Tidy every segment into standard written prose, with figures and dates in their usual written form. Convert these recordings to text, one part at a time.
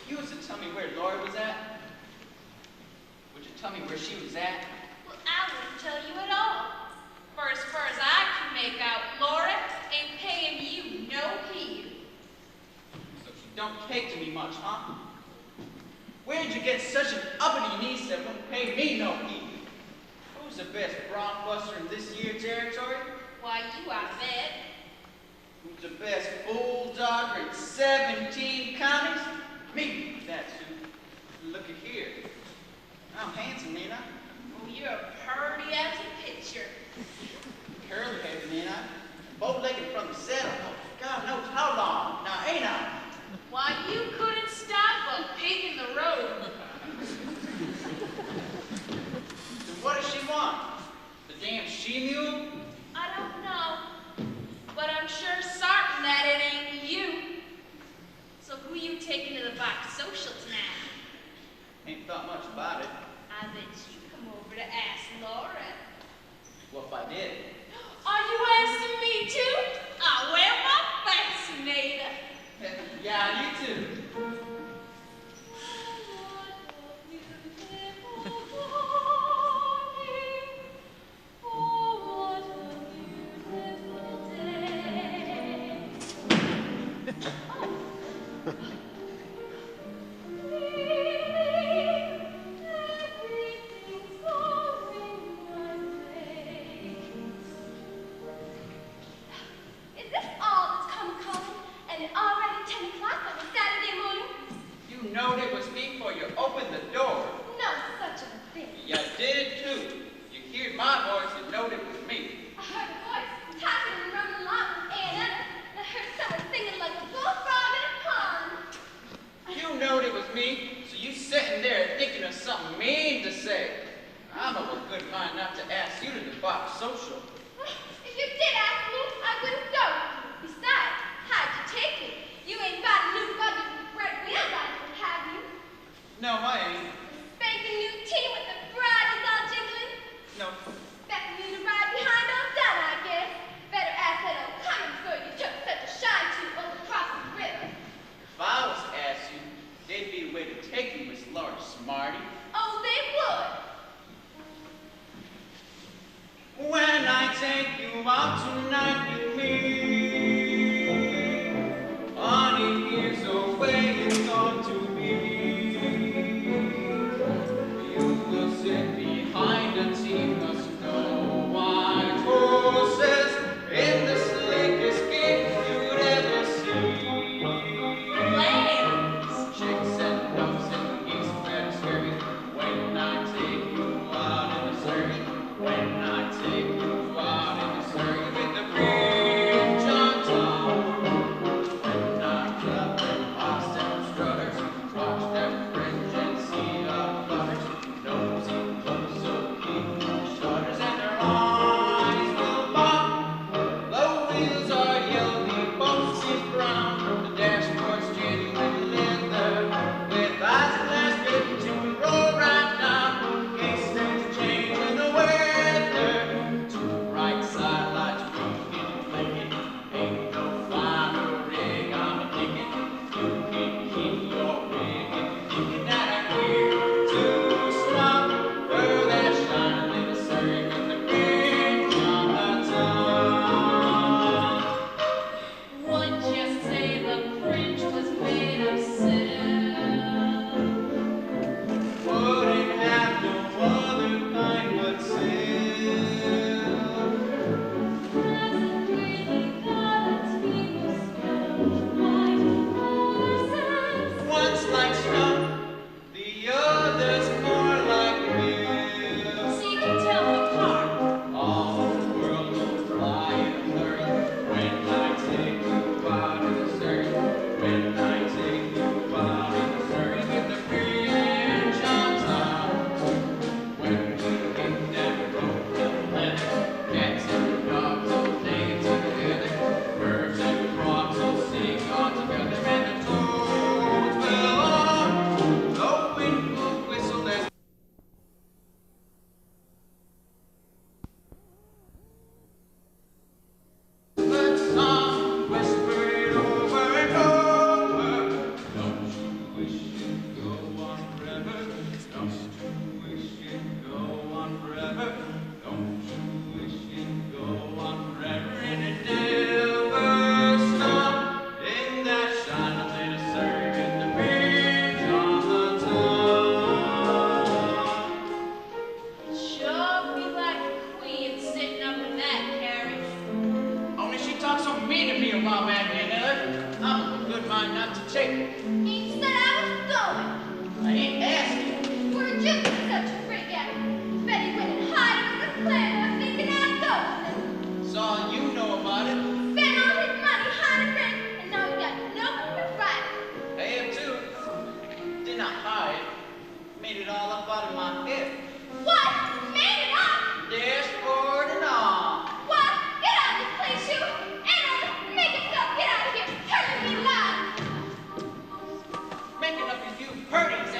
You was to tell me where Laura was at? Would you tell me where she was at? Well, I wouldn't tell you at all. For as far as I can make out, Laura ain't paying you no heed. So she don't take to me much, huh? Where'd you get such an uppity niece that won't pay me no heed? Who's the best bronc buster in this year territory? Why, you, I bet. Who's the best bulldogger in 17 counties? Me, that's who. Look at here. I'm handsome, ain't I? Oh, you're pretty as a picture. Curly-headed, ain't I? Bow-legged from the saddle. God knows how long. Now, ain't I? Why, you couldn't stop a pig in the road. So what does she want? The damn she-mule? I don't know, but I'm sure certain that it ain't you. So who you taking to the box social tonight? Ain't thought much about it. I bet you come over to ask Laura. Well, if I did. Are you asking me too? I wear my fascinator. Yeah, you too. You knowed it was me before you opened the door. No such a thing. You did too. You heard my voice and knowed it was me. I heard a voice talking and running along with Anna, and I heard someone singing like a bullfrog in a pond. You knowed it was me, so you sitting there thinking of something mean to say. I'm of a good mind not to ask you to the box social. If you did ask me, I wouldn't go. Besides, how'd you take me? You ain't got a new buggy with red wheels on it, have you? No, I ain't. Spanking new team with the bridles all jiggling? No. Expecting you to ride behind old Donna, I guess. Better ask that old Cummings girl you took such a shine to over across the river. If I was to ask you, there'd be a way to take you, Miss Laura Smarty. Oh, they would. When I take you out tonight with me, honey, here's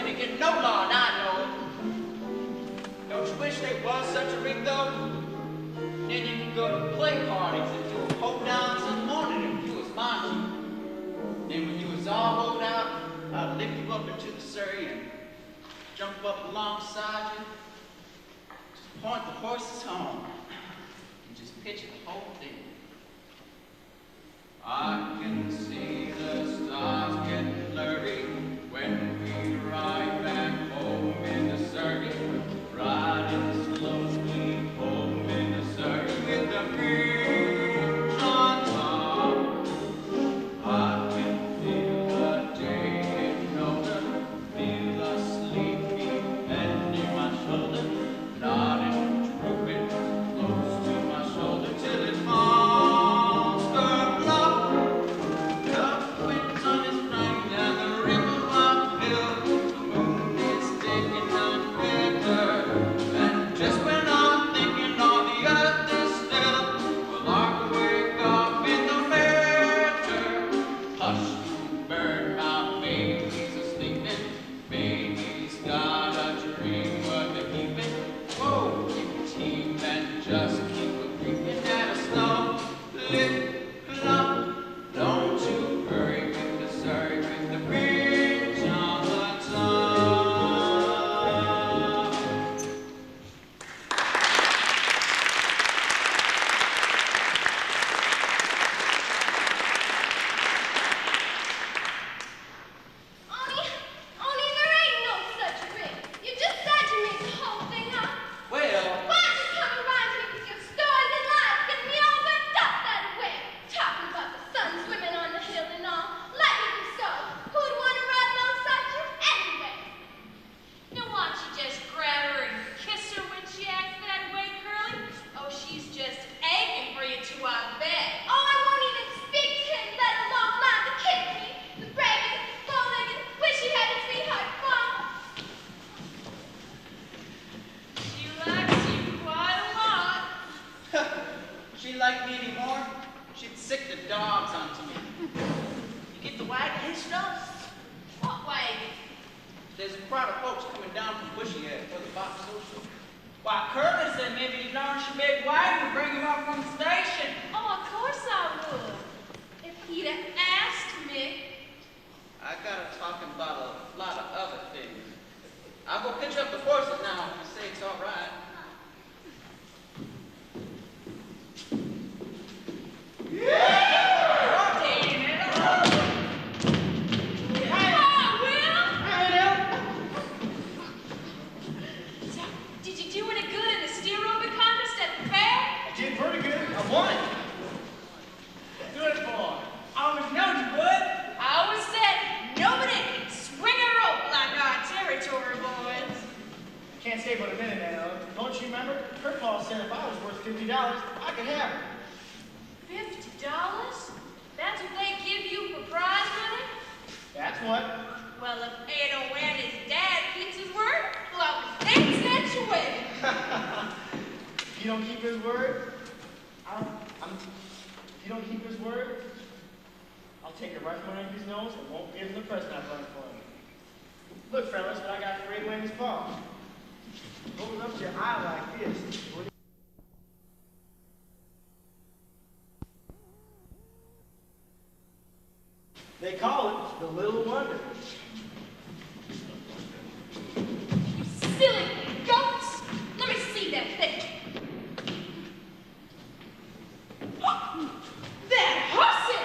ain't getting no law, and I know it. Don't you wish there was such a rig, though? Then you could go to play parties if you were hold down some morning if you was mine. Then when you was all hold out, I'd lift you up into the Surrey and jump up alongside you, just point the horses home, and just picture the whole thing. I can see the stars getting blurry when we ride back home in the Surrey, riding slowly home in the Surrey with the bridge on top. I can feel the day getting older, feel the sleepy head near my shoulder, nodding, drooping close to my shoulder till it falls kerplop. The wind's on his right and the river uphill, the moon is taking on better, and just when I'm thinking all the earth is still, will I wake up in the winter? Hush, you bird, my baby's a-sleeping, baby's got a dream worth a keeping. Whoa, keep team and just keep a-creeping at a snow lit clock. Don't you hurry with the Surrey with the bridge on the top. Only there ain't no such rig. You just said you made the whole thing up. Well, Why don't you come around here with your stories and lies, getting me all worked up that way? Talking about the sun swimming on the hill and all. Let me be so. Who'd want to ride alongside you anyway? Now why don't you just grab her and kiss her when she acts that way, Curly? Oh, she's just aching for you to, I bet. Oh, I won't even speak to him, let alone lie to kiss me. The bragging, bow-legged, wish he had a sweetheart fun. She likes you quite a lot. she liked me anymore, she'd sick the dogs onto me. You get the wagon hitched up? What wagon? There's a crowd of folks coming down from Bushy Head for the box social. Why, Curly said maybe you'd launch your big wagon and bring him up from the station. Oh, of course I would. If he'd have asked me. I got her talking about a lot of other things. I'll go pitch up the horses now if you say it's all right. So, did you do any good in the steer roving contest at the fair? I did pretty good. I won. Good boy. I always knowed you would. I always said nobody can swing a rope like our territory boys. I can't stay but a minute now. Don't you remember? Her pa said if I was worth $50, I could have her. $50? That's what they give you for prize money? That's what. Well, if Ado and his dad keeps his word, well, I was dance at your wedding. If you don't keep his word, if you don't keep his word, I'll take it right from underneath his nose and won't give him the present I've run for him. Look, fellas, what I got for Ado and his paw. Hold up your eye like this. They call it the Little Wonder. You silly goats! Let me see that thing. That hussy!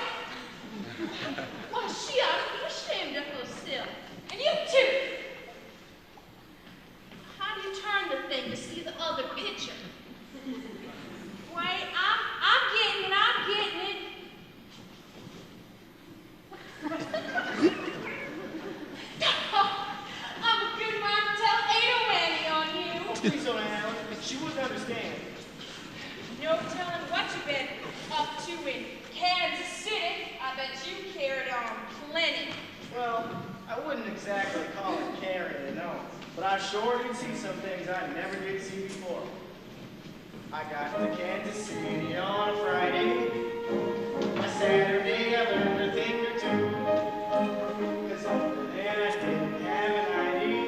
Why, she ought to be ashamed of herself. And you too! How do you turn the thing to see the other picture? Wait, I'm getting it, I'm getting it. I'm a good one to tell Ada Wanny on you. Oh, please don't, Alan. She wouldn't understand. No telling what you've been up to in Kansas City. I bet you carried on plenty. Well, I wouldn't exactly call it carrying, no. But I sure did see some things I never did see before. I got to Kansas City on a Friday. A Saturday I learned a thing or two. 'Cause over there I didn't have an ID.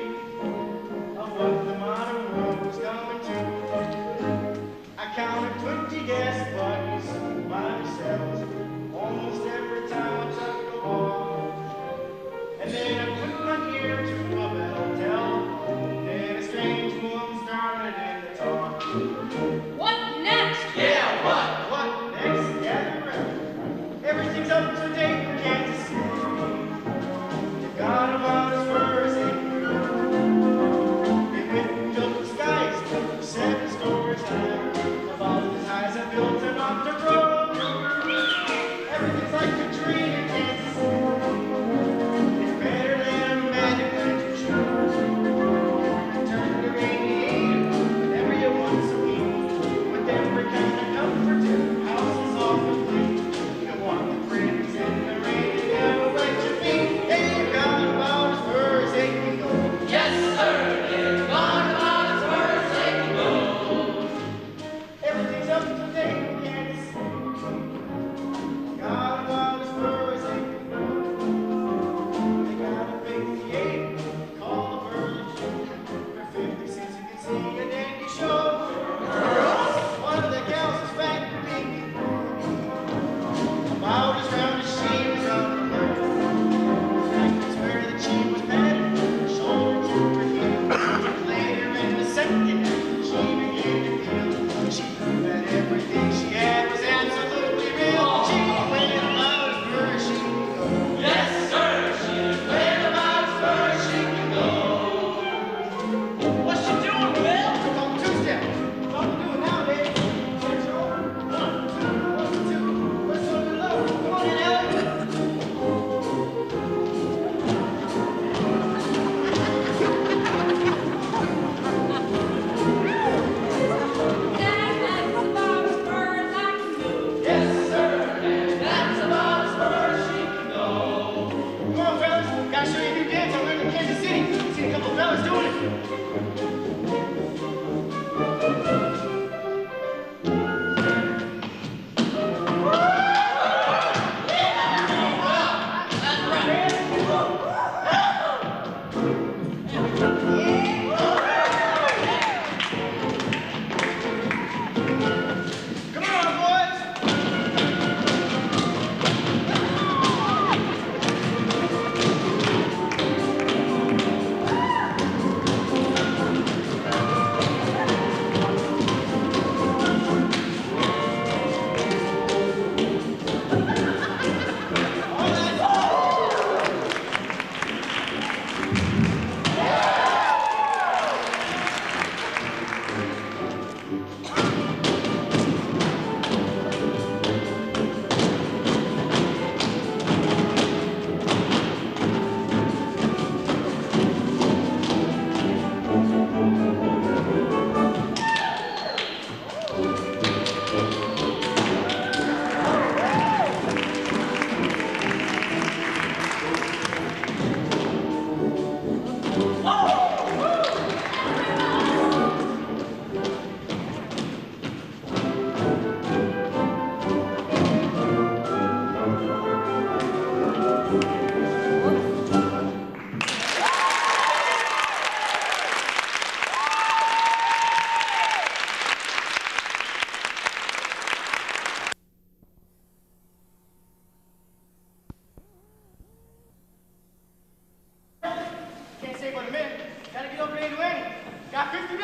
Can't say but a minute. Gotta get over there to Annie. Got $50.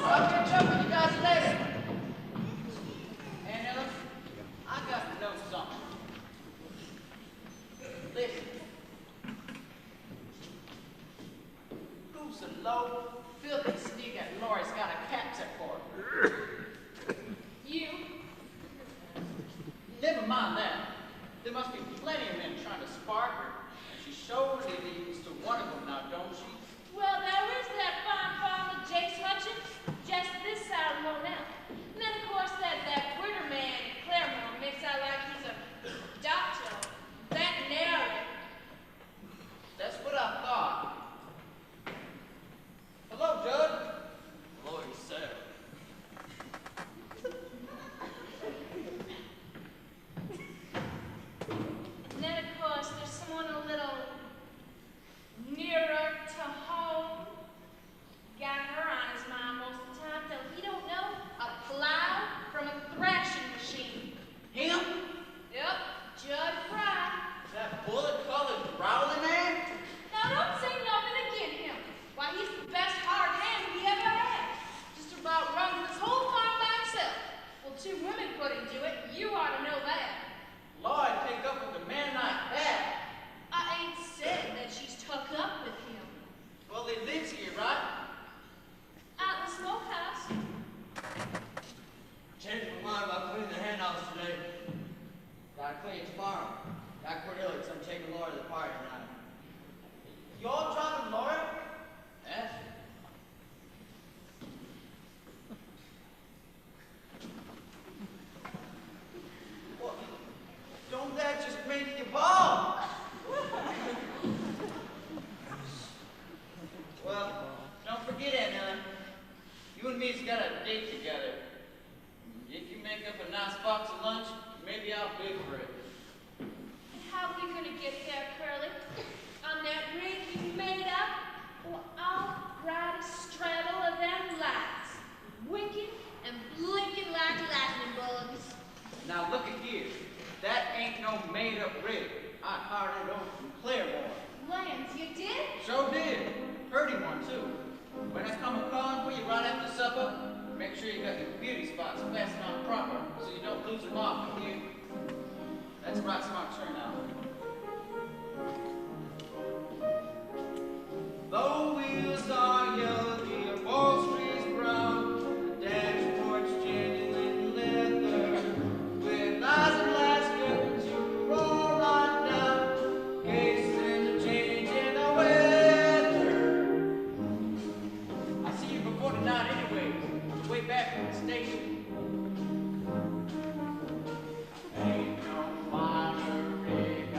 I'll catch up with you guys later. And Ella, I got to know something. Listen. Who's the low, filthy sneak that Laura's got a capture for? You. Never mind that. There must be plenty of men trying to spark her. And she surely leads to one of them now, don't she? Well, there is that fine farmer, Jace Hutchins, just this side of Monell. And then, of course, that Witter man in Claremont makes out like he's a doctor, veterinarian. That's what I thought. Hello, Judd. Hello, yourself. And then, of course, there's someone a little nearer to home. Got her on his mind most of the time, till he don't know a plow from a thrashing machine. Him? Yep, Judd Fry. That bullet-colored growling man? Now, don't say nothing again him. Why, he's the best hard hand we ever had. Just about runs this whole farm by himself. Well, 2 women couldn't do it. You ought to know that. Lord, take up with a man like that. I ain't said that she's took up with him. Well, he lives here, right? Out in the smokehouse. Changed my mind about cleaning the hen house today. Gotta clean it tomorrow. Got Cordelia, so I'm taking Laura to the party tonight. You all driving Laura? Yes? Well, don't that just make you bald? Well, don't forget, Anna. You and me's got a date together. If you make up a nice box of lunch, maybe I'll bid for it. And how we gonna get there, Curly? On that rig you made up? Or I'll ride a straddle of them lights. Winking and blinking like lightning bugs. Now look at here. That ain't no made-up rig. I hired it over from Claremont. Lance, you did? Sure did. Purty one, too. When I come a-calling for you right after supper, make sure you got your beauty spots fastened on proper so you don't lose them off with you. That's a right smart turnout. The wheels are yellow, the upholstery's brown, the dashboard's genuine leather, with eyes and glass curtains you roll right down, gazing the change in the weather. I see you before tonight anyway, on the way back from the station. Ain't no finer rig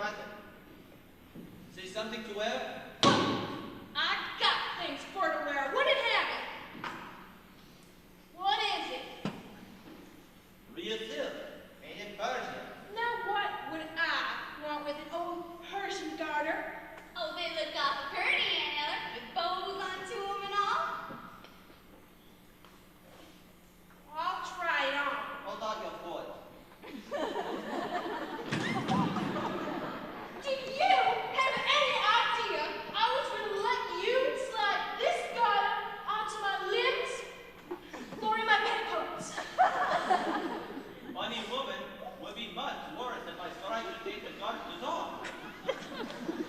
granted. Say something to wear? I got things for to wear. Wouldn't have it. What is it? Real silk, made in Persia. Now what would I want with an old Persian garter? Oh, they look awful pretty, Aunt Ella, with bows onto them and all. I'll try it on. Hold on your foot. Did you have any idea I was going to let you slide this garter onto my limbs? Or in my petticoats? Funny woman would be much worse if I tried to take the garters off.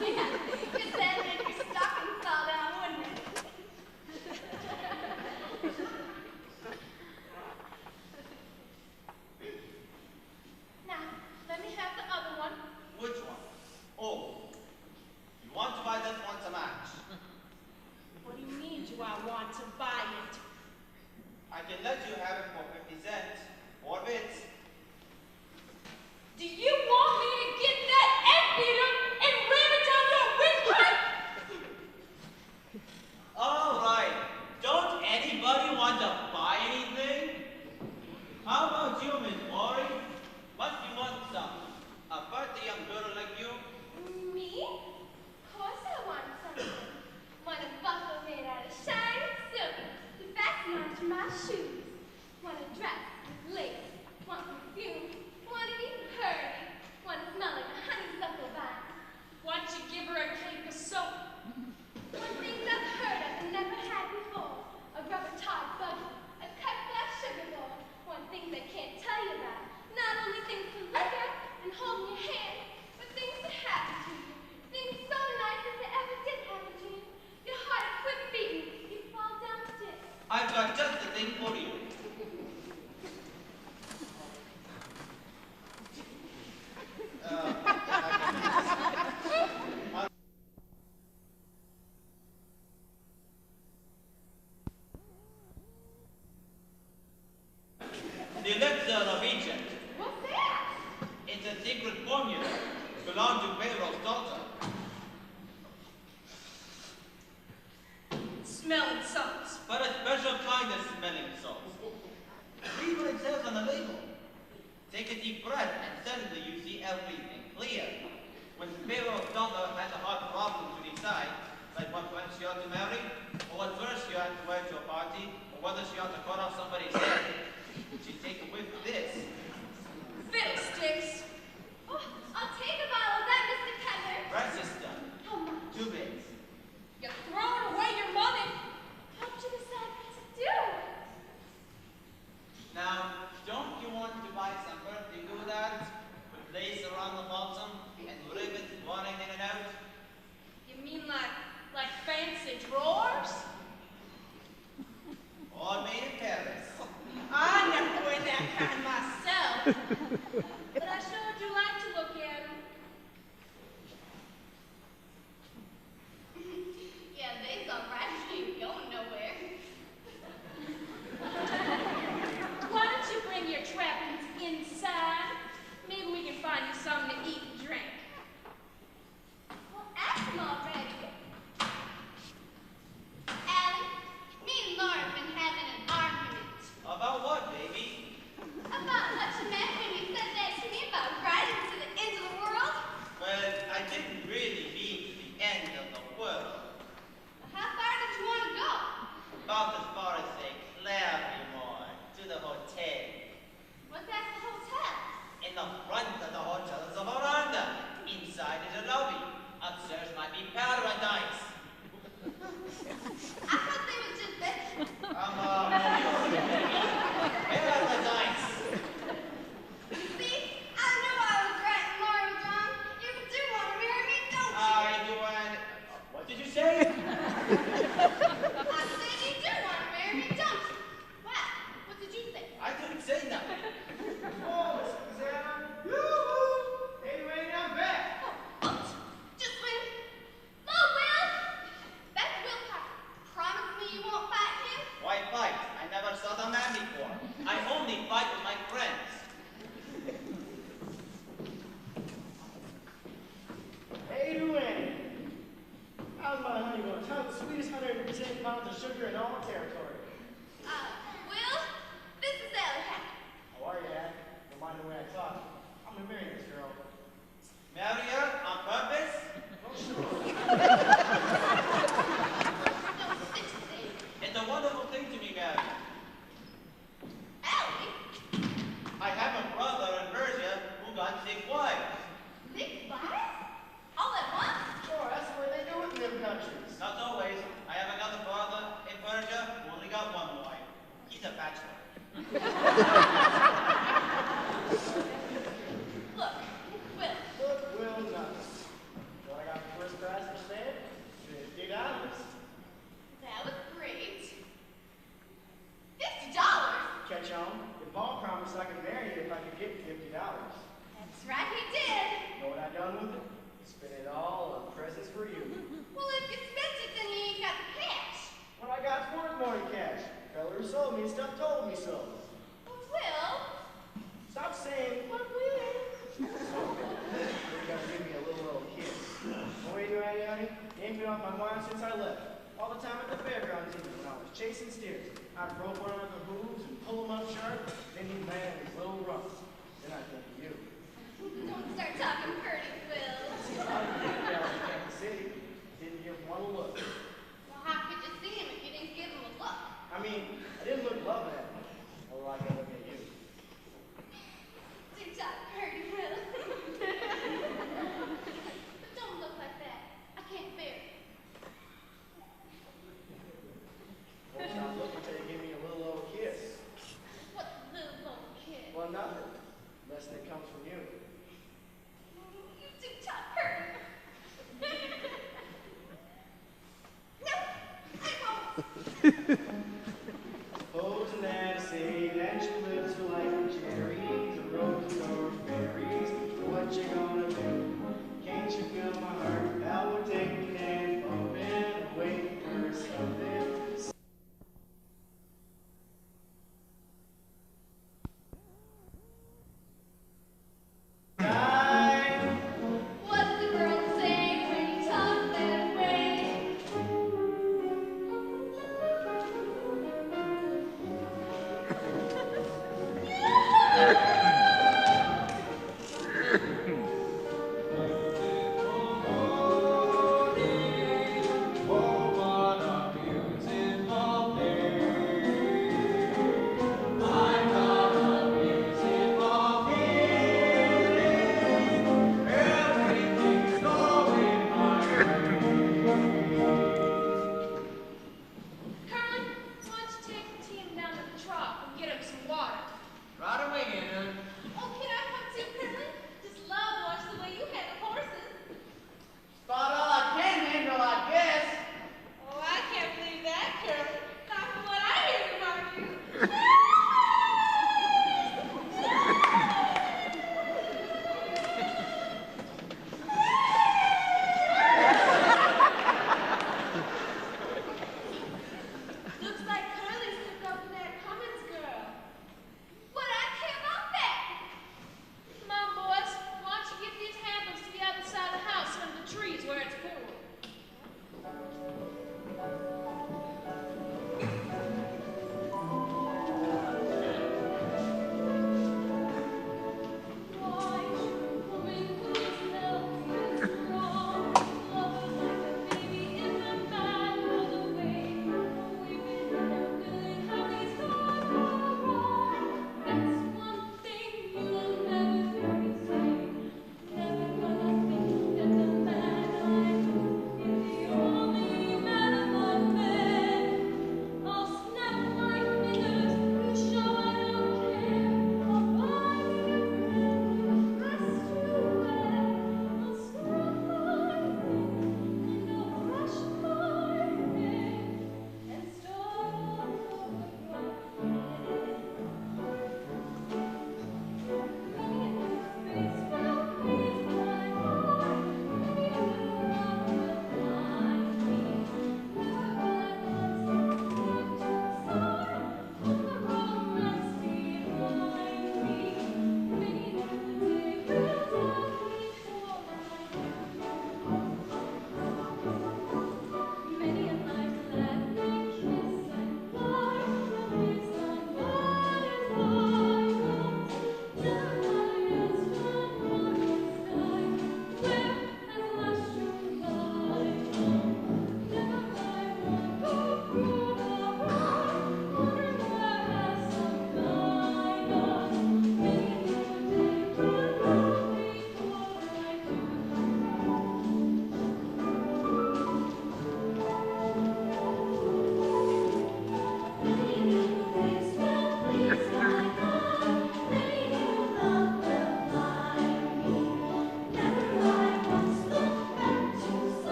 Yeah, because then make your stockings fall down, wouldn't it? Now, let me have the other one. Which one? Oh, you want to buy this one to match? What do you mean, do I want to buy it? I can let you have it for 50 cents. 4 bits. Do you want me to get that egg beater and ram it down your windpipe? All right. Don't anybody want to buy anything? How about you, Miss Maury? What do you want some? A birthday young girl like you? Me? Of course I want something. Want a buckle made out of shiny silk to fasten onto my shoes. Want a dress with lace. Want perfume. Want to be pretty. Want to smell like a honeysuckle vine. Why don't you give her a cake of soap? Want things I've heard of and never had before. A rubber tied buggy. A cut glass sugar bowl. Want things I can't tell you about. Not only things to look at and hold in your hand, but things to happen to you. Things so nice if it ever did happen to you. Your heart would quit beating. You'd fall downstairs. I've got just the thing for you. The elixir of Egypt. What's that? It's a secret formula. Belonged to Pharaoh's daughter. Smelling salts. But a special kind of smelling salt. Read what it says on the label. Take a deep breath and suddenly you see everything clear. When Pharaoh's daughter had a hard problem to decide, like what one she ought to marry, or what verse she ought to wear to a party, or whether she ought to cut off somebody's head, she'd take a whiff of this. Fiddlesticks. Oh, I'll take a bottle of that, Mr. Keller. Right, sister. How much? 2 bits. You're throwing away your money. How'd you decide what to do? Now, don't you want to buy some birthday goodies with lace around the bottom? 610 pounds of sugar in all territory. Will, this is Ellie. How are you, Dad? Don't mind the way I talk. I'm gonna marry this girl. Marry her on purpose? Oh, sure. It's a wonderful thing to be married. Ellie? I have a brother in Persia who got 6 wives. 6 wives? All at once? Sure, that's the way they do it in them countries. Not always. I have another brother in Persia who only got 1 wife. He's a bachelor. Look, Will. Look, Will, nothing. What I got for first prize instead? $50. That was great. $50? Catch on. If Paul promised I could marry you if I could get $50. That's right, he did. Know what I done with it? Spent it all on presents for you. Well, if you spent it, then you ain't got the cash. What I got's worth more than cash. Fella who sold me stuff told me so. Well, Will. Stop saying, what will? You're gonna give me a little kiss. Oh, wait, honey, honey. You ain't been off my mind since I left. All the time at the fairgrounds, even when I was chasing steers. I'd rope one on the hooves and pull them up sharp, then he'd land his little rump. Then I'd think of you. Don't start talking pretty, Will. See, I was down in Kansas City. Didn't give one a look. Well, how could you see him if you didn't give him a look? I mean, I didn't look loving at him. Or like I look at you. Do talk pretty, Will. But don't look like that. I can't bear it. Won't stop looking till you give me a little old kiss. What's a little old kid? Well, nothing. Unless it comes from you. You do talk pretty. No, I won't. Supposing that I say that you live to like cherries or roses or berries, what you gonna do? Can't you feel my heart palpitating and bumping, waiting for something? Time. What's the girl say when you talk that way?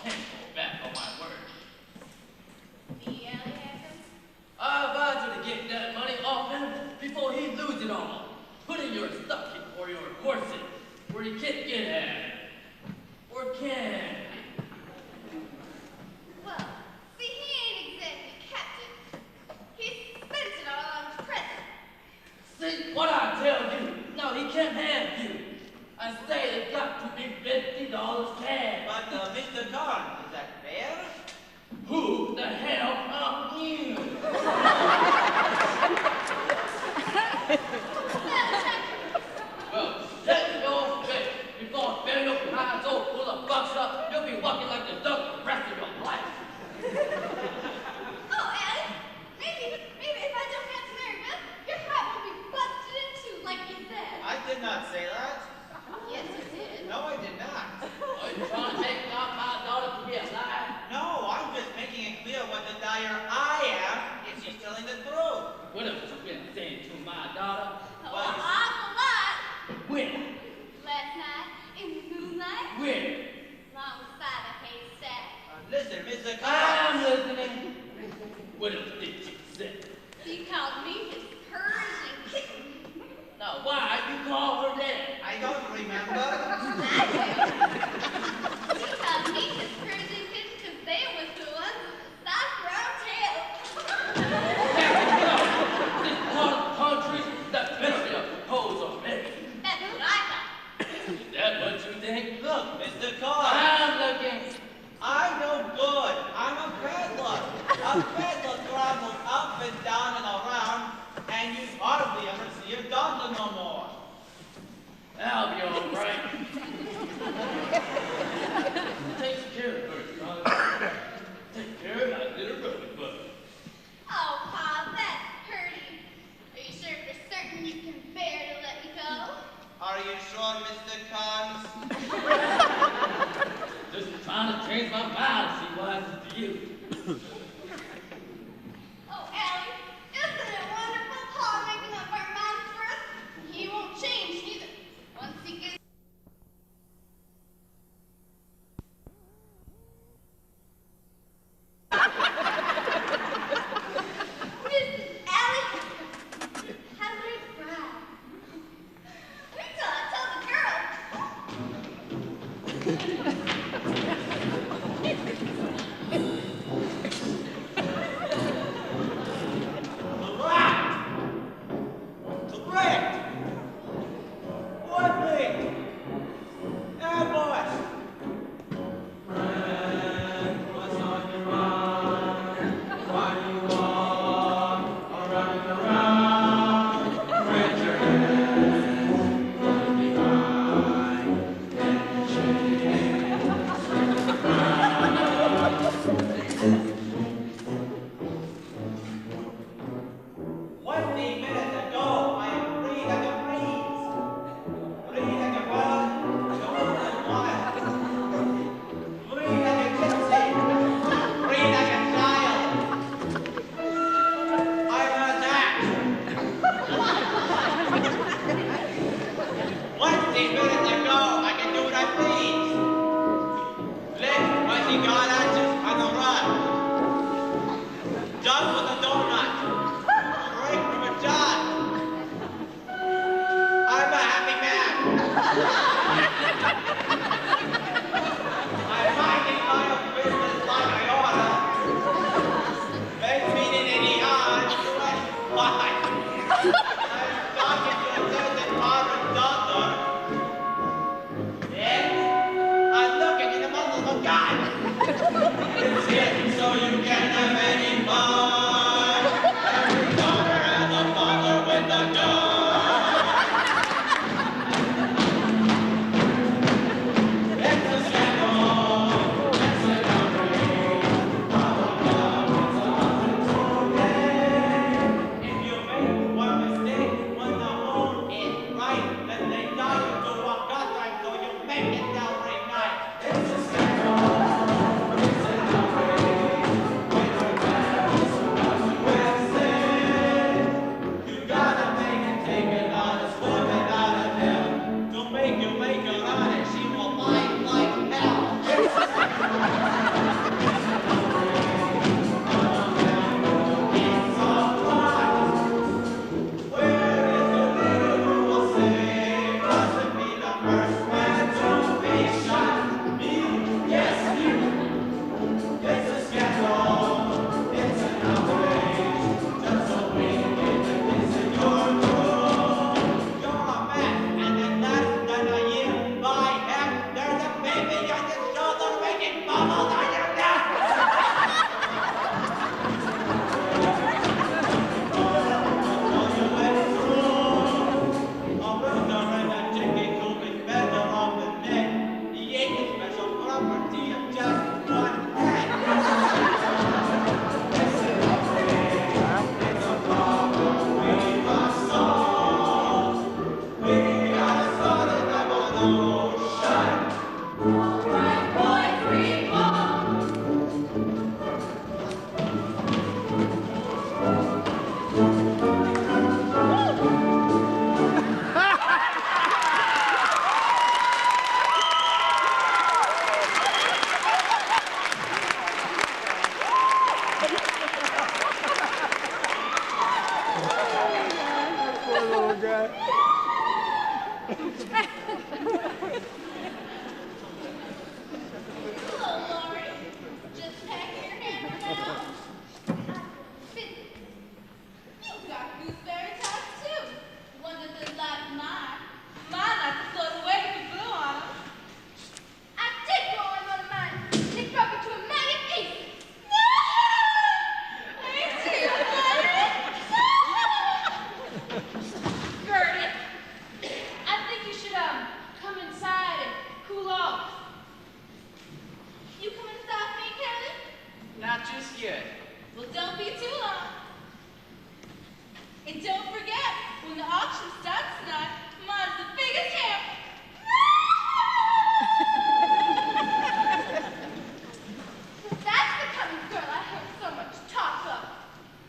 can't go back on my word. See, Ellie has him? I advise you to get that money off him before he loses it all. Put in your stocking or your corset where he can't get at it. Or can. Well, see, he ain't exactly captain. He spent it all on his present. See what I tell you? No, he can't have you. I say it's got to be $50 cash. But, Mr. Carn, is that fair? Who the hell are you? Well, shut your face before I bury your behind so full of bucks up, you'll be walking like the duck the rest of your life. Oh, Ellie, maybe if I don't have to marry Will, your heart will be busted in two, like you said. I did not say that. Yes, you did. No, I did not. Are you trying to make out my daughter to be a lie? No, I'm just making it clear what the dyer I am if she's telling the truth. What have you been saying to my daughter? Oh, Well, an you- awful lot. When? Last night, in the moonlight, When? alongside a haystack. Listen, Mr. I'm Carn. listening. What else did you say? He called me his Persian kitten. Now, why you call her that? I don't remember. He called me his Persian kitten because they was the ones with the soft brown tail. This part of the country that better be a pose already. That's what I thought. Is that what you think? Look, Mr. Carn. I'm looking. I'm no good. I'm a peddler. A peddler travels up and down and around, and you hardly ever see a dollar no more. I'll be all right. Take care of her, son. Take care of my little rubber bud. Oh, Pa, that's pretty. Are you sure for certain you can bear to let me go? Are you sure, Mr. Carnes? Just trying to change my mind to see what happens to you. Oh, Allie, isn't it wonderful, Pa making up our minds for us? He won't change neither. Once he gets... Mrs. Allie, how do I brag? Wait till I tell the girls. Correct! What thing? Ambush! Friend, what's on your mind? Why do you walk around and around? Raise your hand, look behind, and minutes ago, I am free like a breeze. Free like a bird, going and wild. Free like a gypsy. Free like a child. I'm attacked. 20 minutes ago, I can do what I please. Live rising God answers on the run. Done with the donut. Break from a jar. I'm a happy man. I'm minding my own business like I oughta. Ain't meaning any harm to anyone. I'm talking to a certain modern doctor. Then I'm looking in the muzzle of a gun. Good. Well, don't be too long. And don't forget, when the auction starts tonight, mine's the biggest hamper. So that's the kind of girl I heard so much talk of.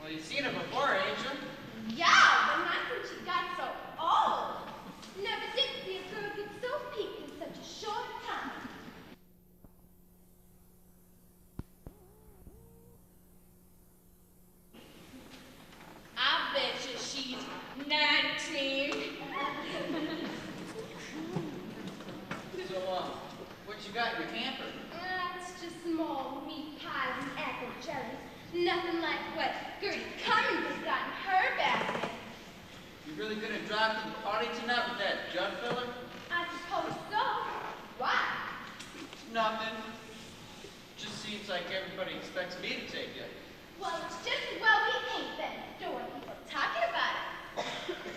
Well, you've seen her before, ain't you? Yeah, but not since she got so old. Never did see a girl get so peaked in such a short time. I bet you she's 19. So, what you got in your hamper? It's just small meat pies and apple jellies. Nothing like what Gertie Cummings has got in her basket. You really gonna drive to the party tonight with that jug filler? I suppose so. Why? Nothing. Just seems like everybody expects me to take you. Well, it's just as well we ain't then. Don't want people talking about it.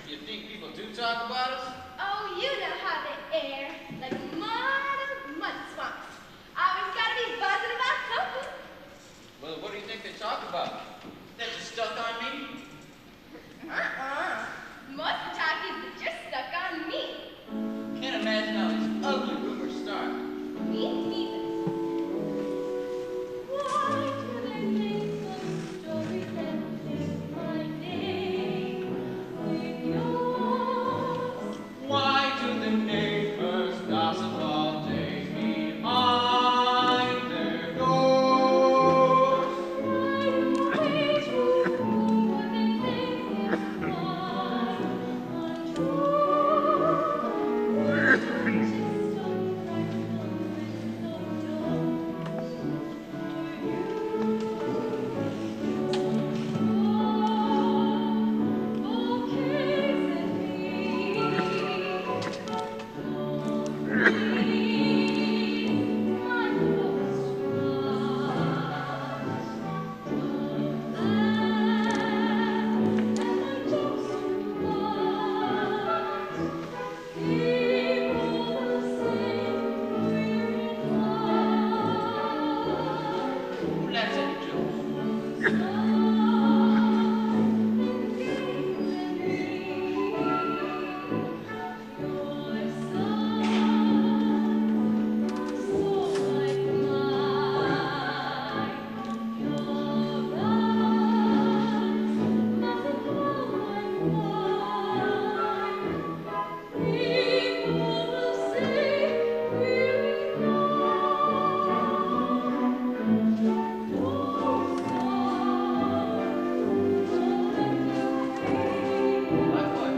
You think people do talk about us? Oh, you know how they air. Like mud swamps. Always gotta be buzzing about something. Well, what do you think they talk about? That you stuck on me? Most talk is that you're stuck on me. Can't imagine how these ugly rumors start. Me neither. Why do they make some stories that fit my name with yours? Why do the neighbors gossip all day behind their doors? Why do we do what they think is quite untrue? Just don't crack the Who laughs at your jokes? Like what?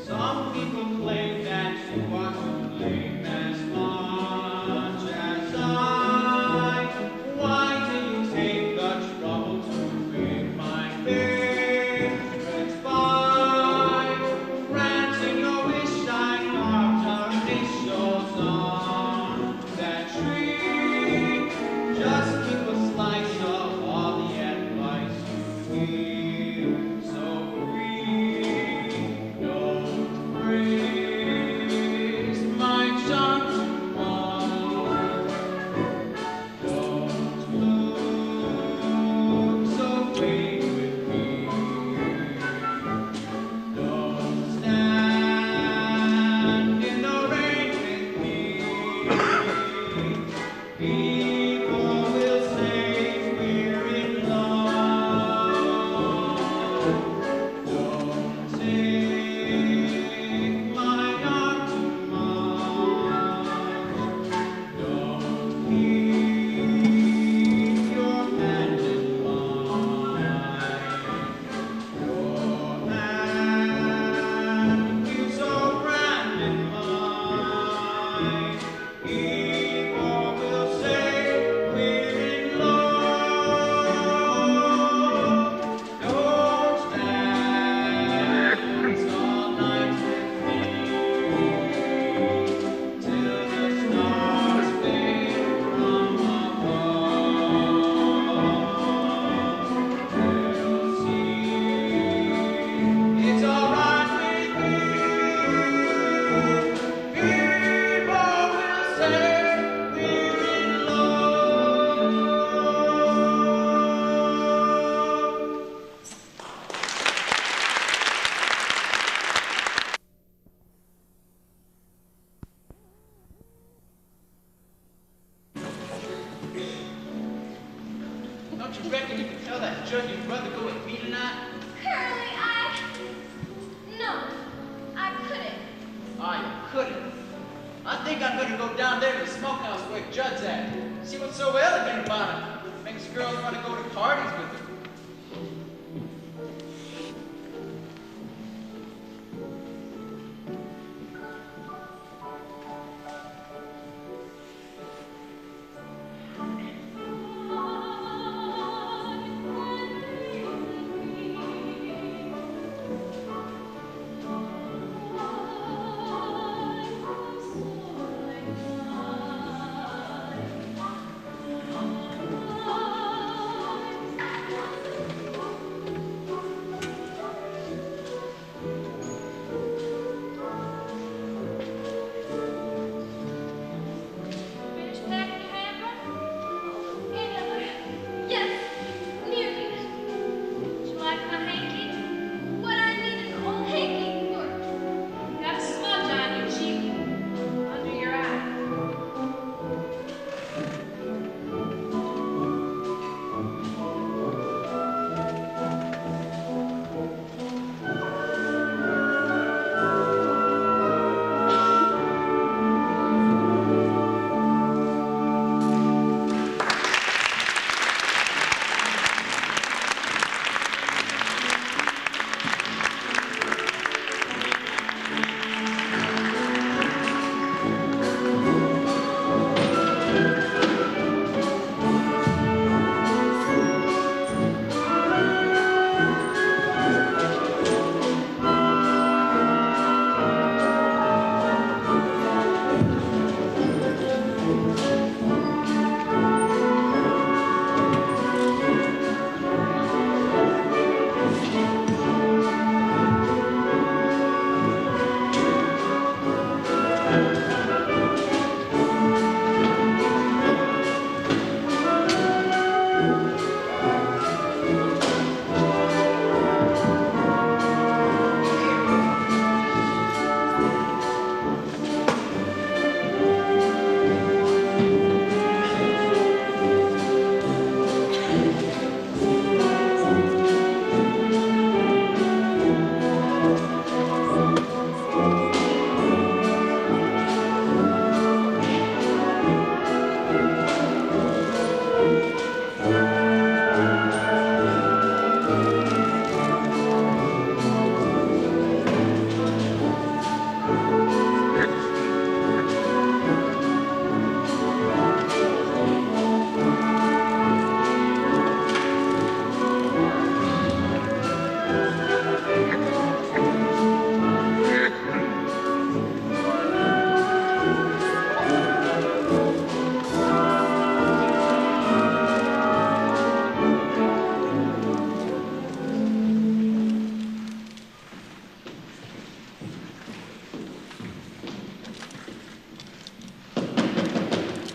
Some people claim that you are to blame as much as I. Why do you take the trouble to read my favorite spine? Granting your wish, I carved our initials on that tree. Just keep a slice of all the advice you give. So free, don't break. judge you'd rather go with me tonight? Curly, no, I couldn't. Ah, you couldn't. I think I'm gonna go down there to the smokehouse where Judd's at. See what's so elegant about it. Makes girls want to go to parties with her. Finished packing your hamper? Yes, nearly. Would you like my hanky? What I need an old hanky for. You got a smudge on your cheek, under your eye.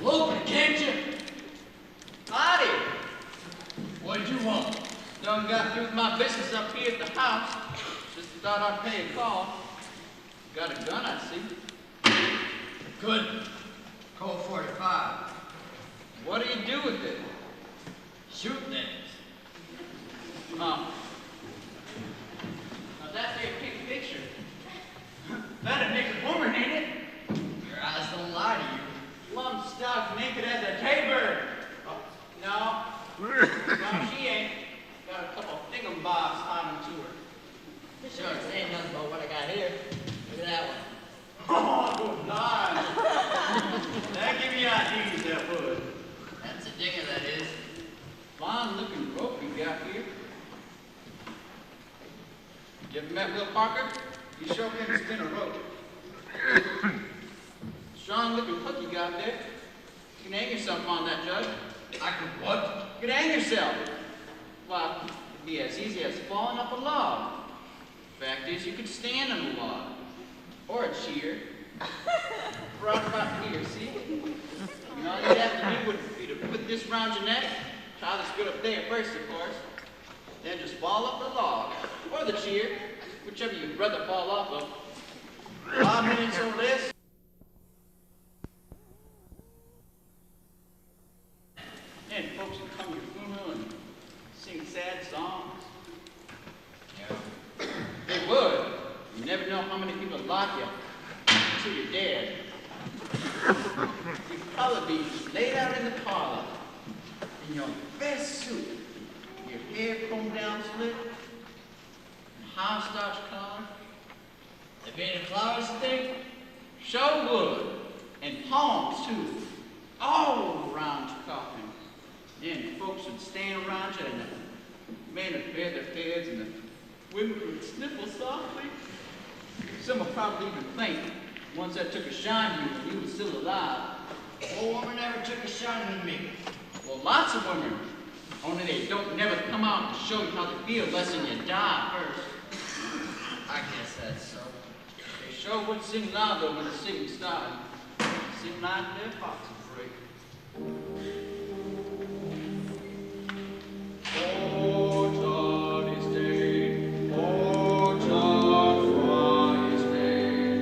Open it, can't you? Howdy. What'd you want? Done got through with my business up here at the house. Just thought I'd pay a call. Got a gun, I see. Good. Colt 45. What do you do with it? Shoot things. Oh. Now that's a big picture. That a naked woman, ain't it? Your eyes don't lie to you. Plumb stuck, naked as a K-bird. Oh, no. No, she ain't. Got a couple thingamabobs tied to her. Sure, it ain't nothing but what I got here. Look at that one. Oh, nice. That give me ideas, that would. That's a dinger, that is. Fine looking rope you got here. You ever met Will Parker? You sure can spin a rope. Strong looking hook you got there. You can hang yourself on that, Judge. I could what? You can hang yourself. Well, it'd be as easy as falling up a log. Fact is, you could stand on a log. Or a cheer. Right about here, see? And all you'd have to do would be to put this around your neck, tie this good up there first, of course, then just fall up the log, or the cheer, whichever you'd rather fall off of. 5 minutes or less. And folks would come to your funeral and sing sad people like you until you're dead. You'd probably be laid out in the parlor in your best suit, your hair combed down slick, high starch collar. There be any flowers, you think? Sure would. And palms, too. All around your coffin. Then folks would stand around you and the men would bare their heads and the women would sniffle softly. Some would probably even think, ones that took a shine to you when you were still alive. No woman ever took a shine to me. Well, lots of women. Only they don't never come out to show you how they feel less than you die first. I guess that's so. They sure would sing loud though when the singing started. Seemed like their hearts would break. Oh, Johnny's dead. Oh, John Fry's dead.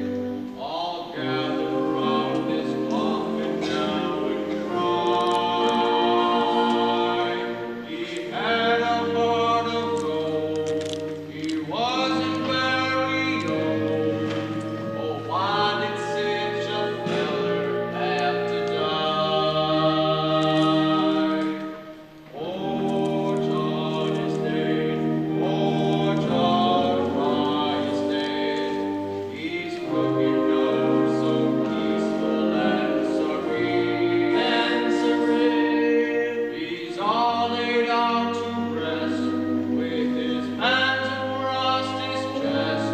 All gathered round this coffin now and cry. He had a heart of gold. He wasn't very old. Oh, why did such a feller have to die? Oh, John is dead. Oh, John Fry is dead. He's looking up so peaceful and serene. He's all laid out to rest, with his hands across his chest.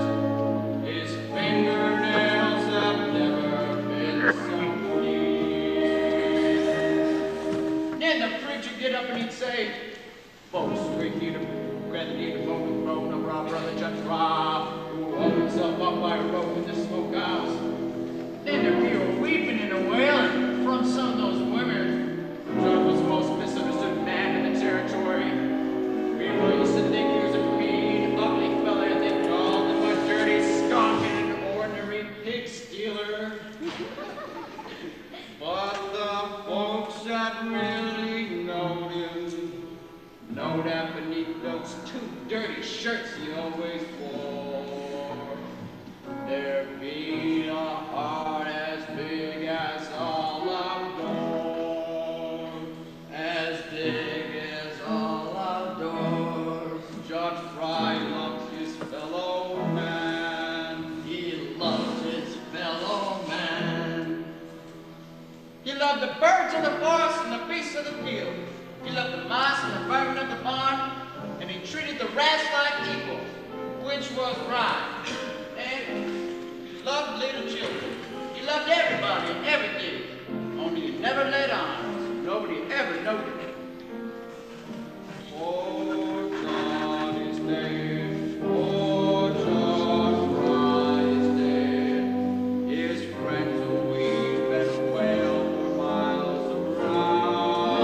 His fingernails have never been so clean. Then the preacher get up and he'd say, folks, we need a rather need a broken bone over our brother Judge Rob, who hung himself up by a rope in the smokehouse. Then there'd be a weeping and a wailing from some of those women. Judge was the most misunderstood man in the territory. People used to think he was a mean, ugly fella, and they called him a dirty skunk and an ordinary pig stealer. But the folks that really knowed him know that beneath those two dirty shirts he always wore, there beat a heart as big as all outdoors, as big as all outdoors. Judge Fry loved his fellow man. He loved his fellow man. He loved the birds of the forest and the beasts of the field. He loved the mice and the vermin of the barn, and he treated the rats like equals, which was right. And he loved little children. He loved everybody and everything, only he never let on. Nobody ever noticed it. Oh, John is dead. Oh, John Fry is dead. His friends will weep and wail for miles around.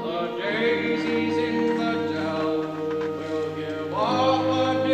The daisies in the dell will give off a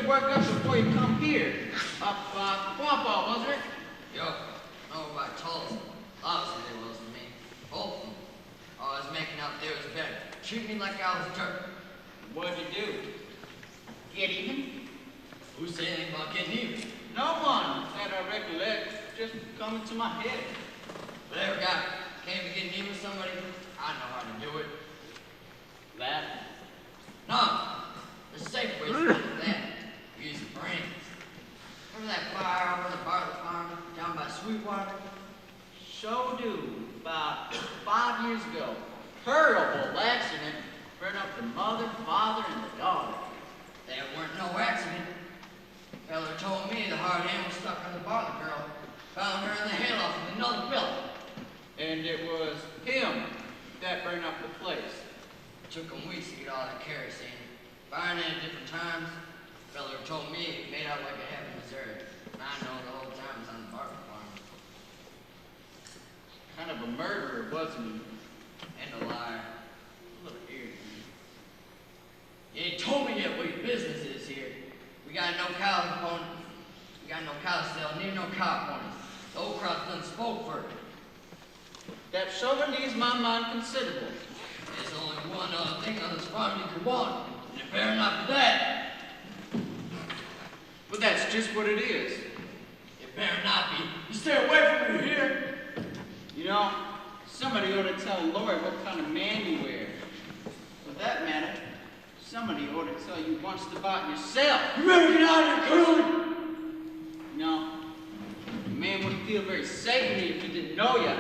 work up before you come here. Up, Pawpaw, wasn't it? Yup. Over by Tulsa. Obviously they was to me. Both of them. I was making out they was better. Treat me like I was dirt. What'd you do? Get even? Who said anything about getting even? No one that I recollect. Just coming to my head. Whatever guy came to getting even with somebody, I know how to do it. Laugh. No. There's safe ways to do that. Use your brains. Remember that fire over the barley farm down by Sweetwater? Sure do. About 5 years ago. Terrible accident. Burned up the mother, father, and the daughter. There weren't no accident. Feller told me the hard hand was stuck on the barley girl. Found her in the hayloft with another building. And it was him that burned up the place. Took 'em weeks to get all that kerosene. Firing it at different times. Feller told me it made out like it happened in Missouri. And I know the whole time it was on the barley farm. Kind of a murderer, wasn't he? And a liar. A little eerie. You ain't told me yet what your business is here. We got no cow ponies. We got no cow sale, near no cow ponies. The old crowd done spoke for it. That sure leaves my mind considerable. There's only one other thing on this farm you could want, and it better not be that. But that's just what it is. It better not be. You stay away from me here. You know, somebody ought to tell Lori what kind of man you wear. For that matter, somebody ought to tell you once about yourself. You better get out of here, Curly. No, a man wouldn't feel very safe in here if he didn't know you.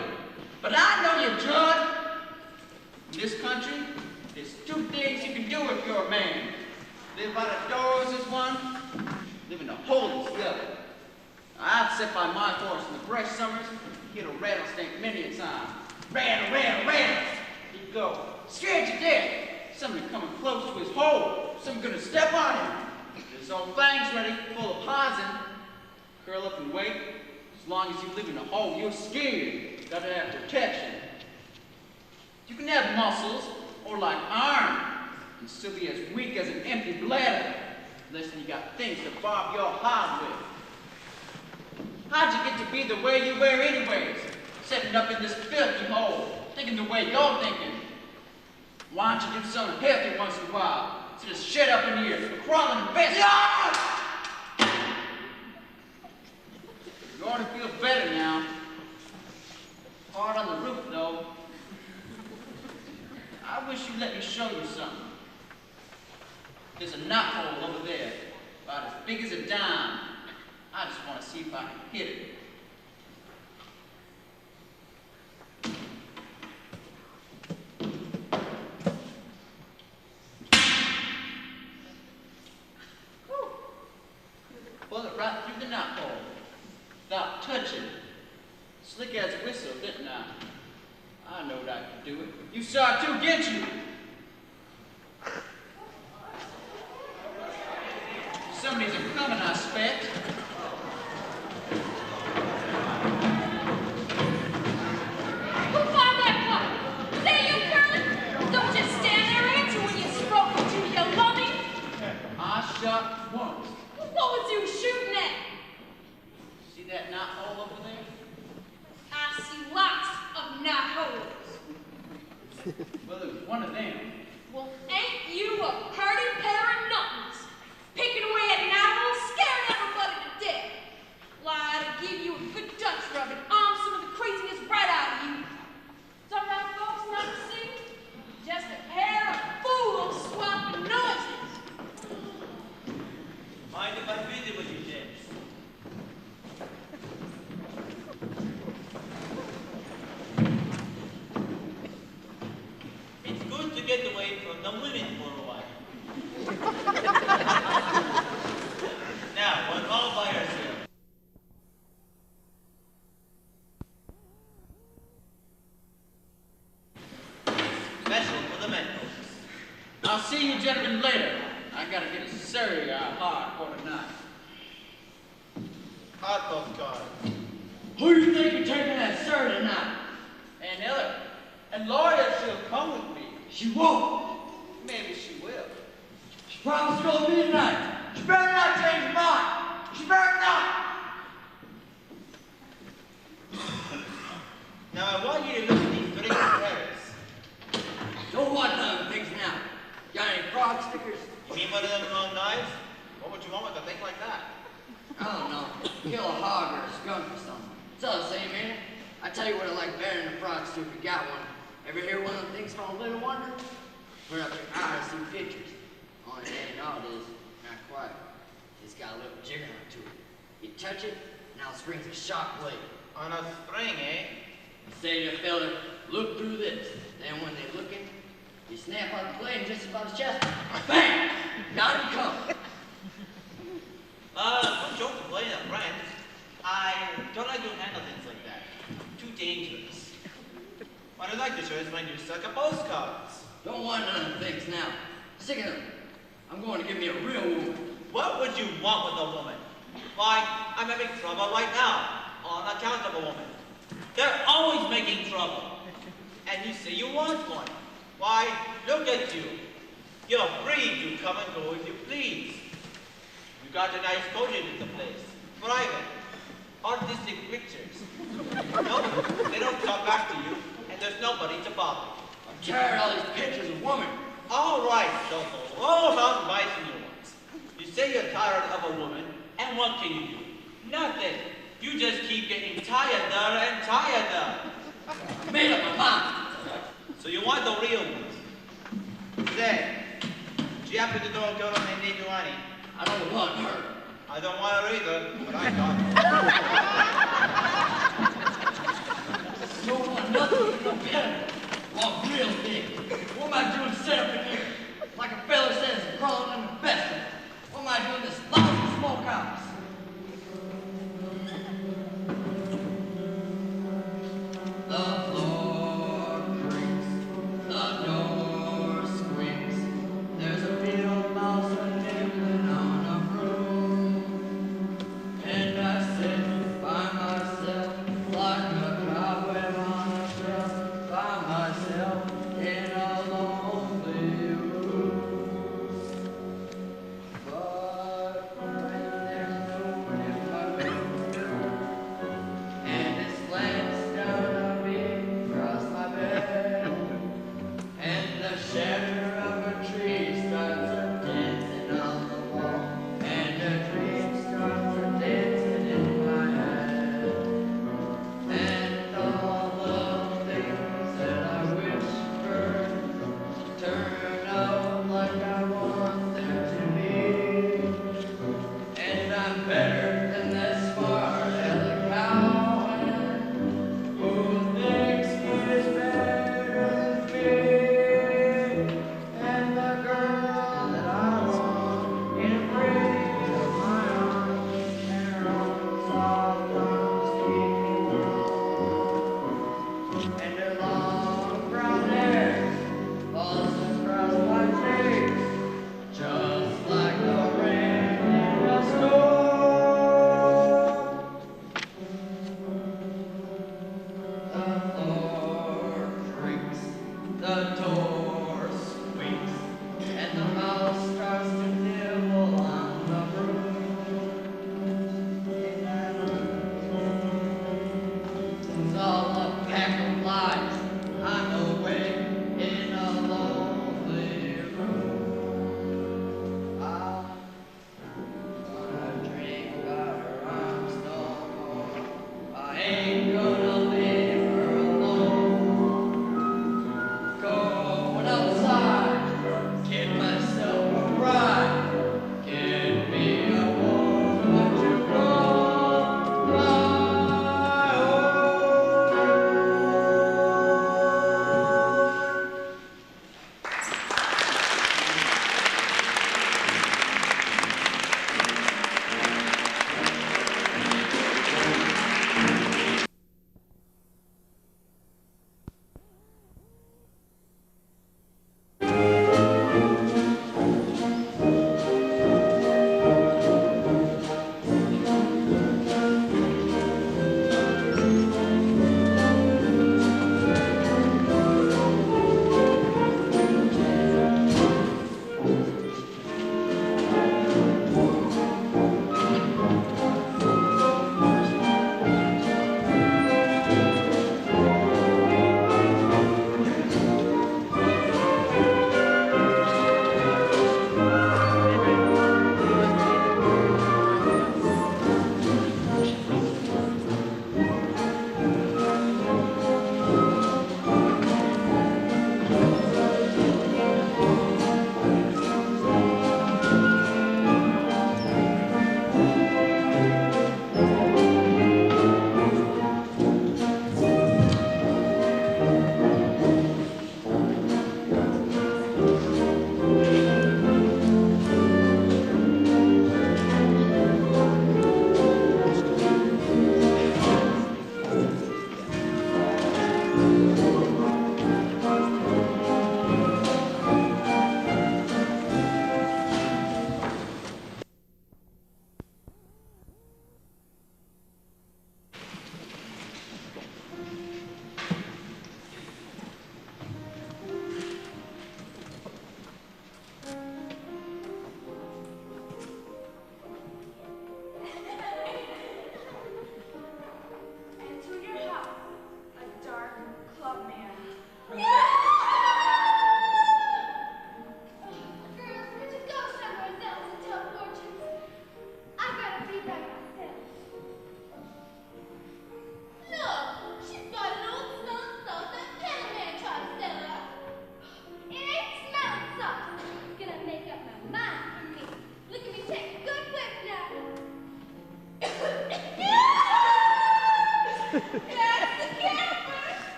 But I know you, Jud. In this country, there's 2 things you can do if you're a man. Live by the doors is one, live in the hole is the other. I'd sit by my horse in the fresh summers, hit a rattlesnake many a time. Rattle, rattle, rattle. He'd go, scared to death. Somebody coming close to his hole. Somebody gonna step on him. His old fangs ready, full of poison. Curl up and wait. As long as you live in a hole, you're scared. Gotta have protection. You can have muscles, or like iron, and still be as weak as an empty bladder, unless you got things to barb your hide with. How'd you get to be the way you were anyways? Setting up in this filthy hole, thinking the way you're thinking. Why don't you do something healthy once in a while, instead of shut up in here, crawling in bed? You ought to feel better now. Hard on the roof, though. I wish you'd let me show you something. There's a knothole over there, about as big as a dime. I just want to see if I can hit it. Whew. Bullet right through the knothole, without touching. Slick as a whistle, didn't I? I know that I could do it. You saw it too, didn't you? Somebody's a-coming, I expect. Who fired that gun? Is that you, Curly? Don't just stand there and answer when you're spoken to, you lummy. I shot once. What was you shooting at? See that knothole over there? I see lots of knotholes. Well, it was one of them. Well, ain't you a purty pair of nuttons? Picking away at knotholes, scaring everybody to death. Lie to give you a good Dutch rub and arm some of the craziness right out of you. Some of our folks never see. Just a pair of fools swapping noises. Mind if I visit with you, James? It's good to get away from the women for a while. Now, we're all by ourselves. Special for the men. I'll see you gentlemen later. I gotta get a Surrey hard for tonight. Hot dog God. Who do you think you're taking that sir tonight? And Ella, and Lord, if she'll come with me. She won't. Maybe she will. She promised to go with me tonight. She better not take spare not! Now I want you to look at these three squares. Don't want none of things now. Got any frog stickers? You mean one of them long knives? What would you want with a thing like that? I don't know. Kill a hog or a skunk or something. It's all the same, ain't it? I tell you what I like better than a frog stick if you got one. Ever hear one of them things called Little Wonder? Put up your eyes, see pictures. Only it ain't all it is. Not quite. It's got a little jigger to it. You touch it, now it springs a shock blade. On a string, eh? You say to the fella, look through this. Then when they're looking, you snap out the blade just above his chest. Bang! Down he comes. Don't joke to play a friend. I don't like to handle things like that. Too dangerous. What I'd like to show is my new stack of postcards. Don't want none of the things now. Sick of them. I'm going to give me a real woman. What would you want with a woman? Why, I'm having trouble right now on account of a woman. They're always making trouble. And you say you want one. Why, look at you. You're free to come and go if you please. You got a nice coat in the place. Private. Artistic pictures. No, they don't come back to you, and there's nobody to bother. I'm tired of all these pictures of women. All right, Topo. All about nice new ones. You say you're tired of a woman, and what can you do? Nothing. You just keep getting tireder and tireder. I made up my mind. So you want the real ones? Say, do you happen to know a girl named Iguani? I don't want her. I don't want her either, but I got her. Don't want nothing no better. Want real things. What am I doing set up in here? Like a fella says, crawling in the vestment. What am I doing this lousy smokehouse? The floor creaks, the door squeaks. There's a field mouse nibbling on a broom. And I sit by myself like a cobweb on a shelf, by myself in a lonely room.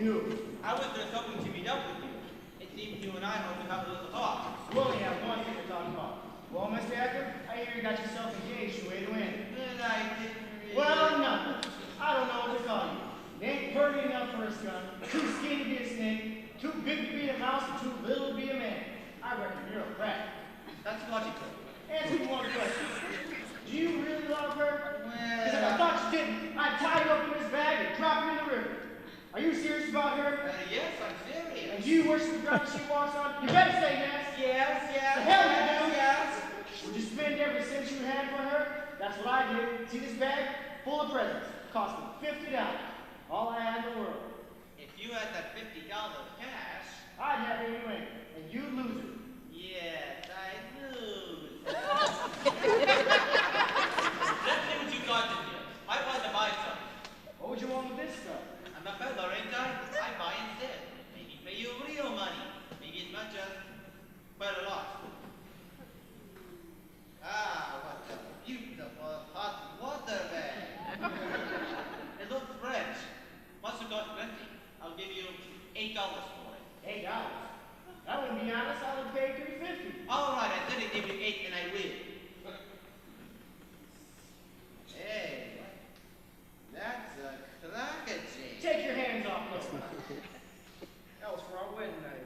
you. I was just hoping to meet up with you. It seems you and I hope to have a little talk. We only have one thing to talk about. Well, Mr. Acker, I hear you got yourself engaged way to win. Well, I didn't really... Well, nothing. I don't know what to call you. You ain't pretty enough for a skunk, too skinny to be a snake, too big to be a mouse, and too little to be a man. I reckon you're a rat. That's logical. Answer me one question. Do you really love her? Because if I Well... thought you didn't, I'd tie you up in this bag and drop you in the river. Are you serious about her? yes, I'm serious. And do you worship the ground she walks on? You better say yes. Yes, yes, The hell you yes, do. yes. Would you spend every cent you had for her? That's what I did. See this bag? Full of presents. Cost me $50. All I had in the world. If you had that $50 cash... I'd have it anyway, and you'd lose it. Yes, I lose. Let's see what you got in here. I want to buy some. What would you want with this stuff? I'm a peddler, ain't I? I buy instead. Maybe pay you real money. Maybe as much as quite a lot. Ah, what a beautiful hot water bag. It looks fresh. Must have got plenty. I'll give you $8 for it. $8. I wouldn't be honest, I would pay $3.50. All right, I said I'd give you 8 and I will. Hey, that's a cracker chain. Take your hands off those. That was for our wedding night.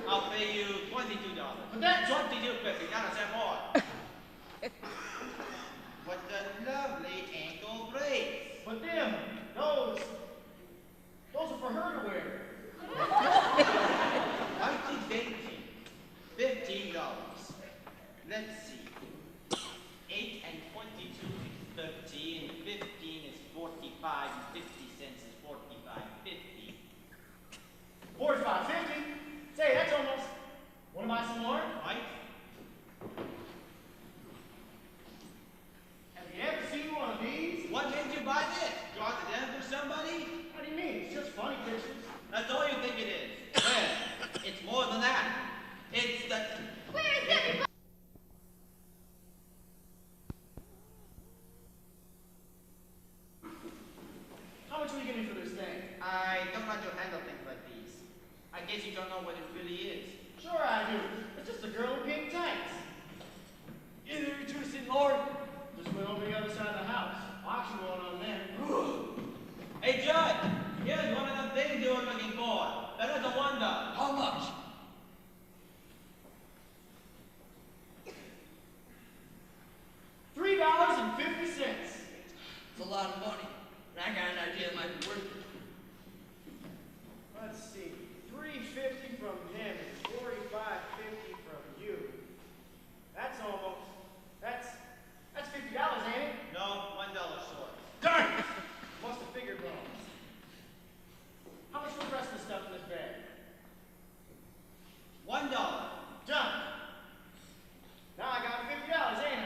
I'll pay you $22. But that's $22.50, not a cent more. What a lovely ankle brace. But them, those are for her to wear. Mighty dainty. $15. Let's see. 8 and 22 is 30, and 15 is 45, and 50 cents is 45.50. $45.50. Say, that's almost. Want to buy some more? Right? Have you ever seen one of these? What made you buy this? Draw the den for somebody? What do you mean? It's just funny pictures. That's all you think it is. Well, it's more than that. It's the... Where is everybody? How much will you give me for this thing? I don't want to handle things like these. I guess you don't know what it really is. Sure I do. It's just a girl in pink tights. Introducing Lord. Just went over the other side of the house. Auction going on there. Hey, Judge, here's one of the things you were looking for. That is a wonder. How much? $3.50. It's a lot of money. And I got an idea it might be worth it. Let's see. $3.50 from him and $45.50 from you. That's almost. That's $50, ain't it? No, $1 short. Darn it! Must have figured wrong. How much for the rest of the stuff in this bag? $1. Done. Now I got $50, ain't I?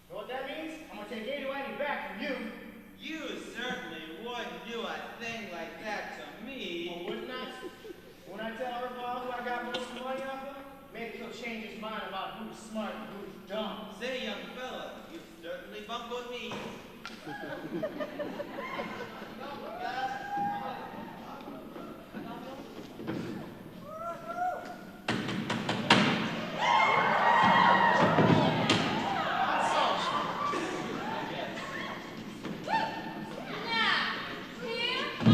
Know what that means? I'm gonna take 80 back from you. You certainly wouldn't do a thing like that to me. Well, wouldn't I? When I tell her about who I got most of the money off of, maybe he'll change his mind about who's smart and who's dumb. Say, young fella, you certainly bungled me. Now, here, come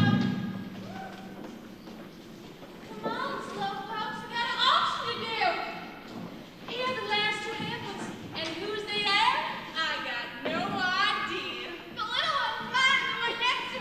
on, slowpokes, we got an auction to do. Here are the last two handbooks, and who's the heir? I got no idea. But when I was riding on my next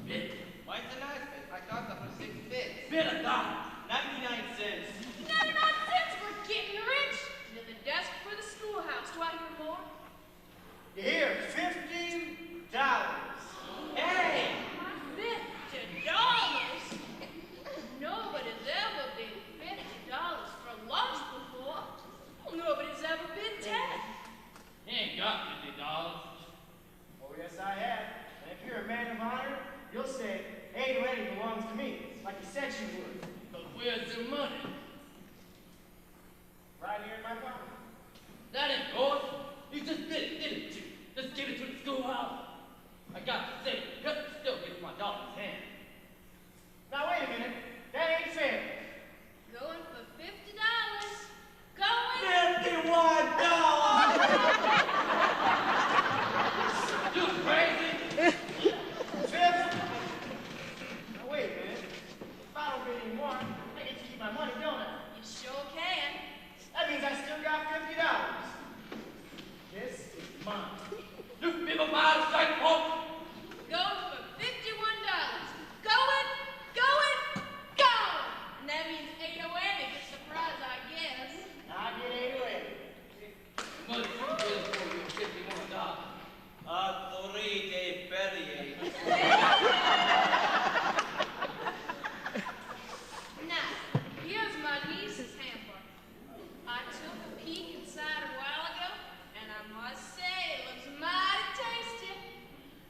Bit. Why's the nice bit? I thought that was 6 bits. Bit $1. 99 cents. 99 cents, we're getting rich. To the desk for the schoolhouse. Do I hear more? Here, $50. Hey! $50. Nobody's ever bid $50 for lunch before. Well, nobody's ever bid 10. He ain't got $50. Oh, yes, I have. And if you're a man of honor, you'll say, hey, Lenny belongs to me, like you said you would. But where's the money? Right here in my pocket. That ain't yours. You just did it, didn't you? Just give it to the schoolhouse. I got to say, you still get my daughter's hand. Now, wait a minute. That ain't fair. Going for $50. Going. $51! You crazy? Fifth? Now, wait a minute. If I don't bid anymore, I get to keep my money, don't I? You sure can. That means I still got $50. This is mine. You people miles strike, folks. Going for $51. Going, going, going. And that means 808 gets the prize, I guess. I get 8 away. Mother, you did it for you $51. Autorite Perrier. Now, here's my niece's hamper. I took a peek inside a while ago, and I must say it looks mighty tasty.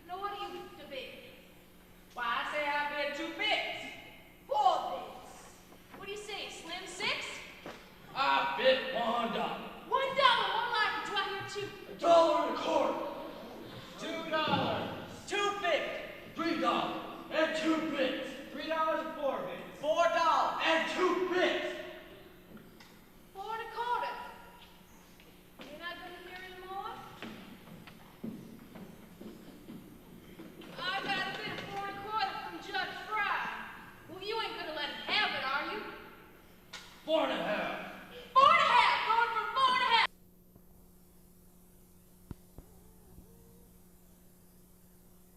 Now, what do you debate? Why, I say I bid 2 bits. 4 bits. What do you say, Slim 6? I bid $1. $1, more like it. Do I hear 2? $1.25. $2. 2.50. $3 and 2 bits. $3 and 4 bits. $4. And 2 bits. 4 1/4. You're not gonna hear any more? I got a bid of 4 1/4 from Judge Fry. Well, you ain't gonna let him have it, are you? 4 1/2. 4 1/2. Going for 4 1/2.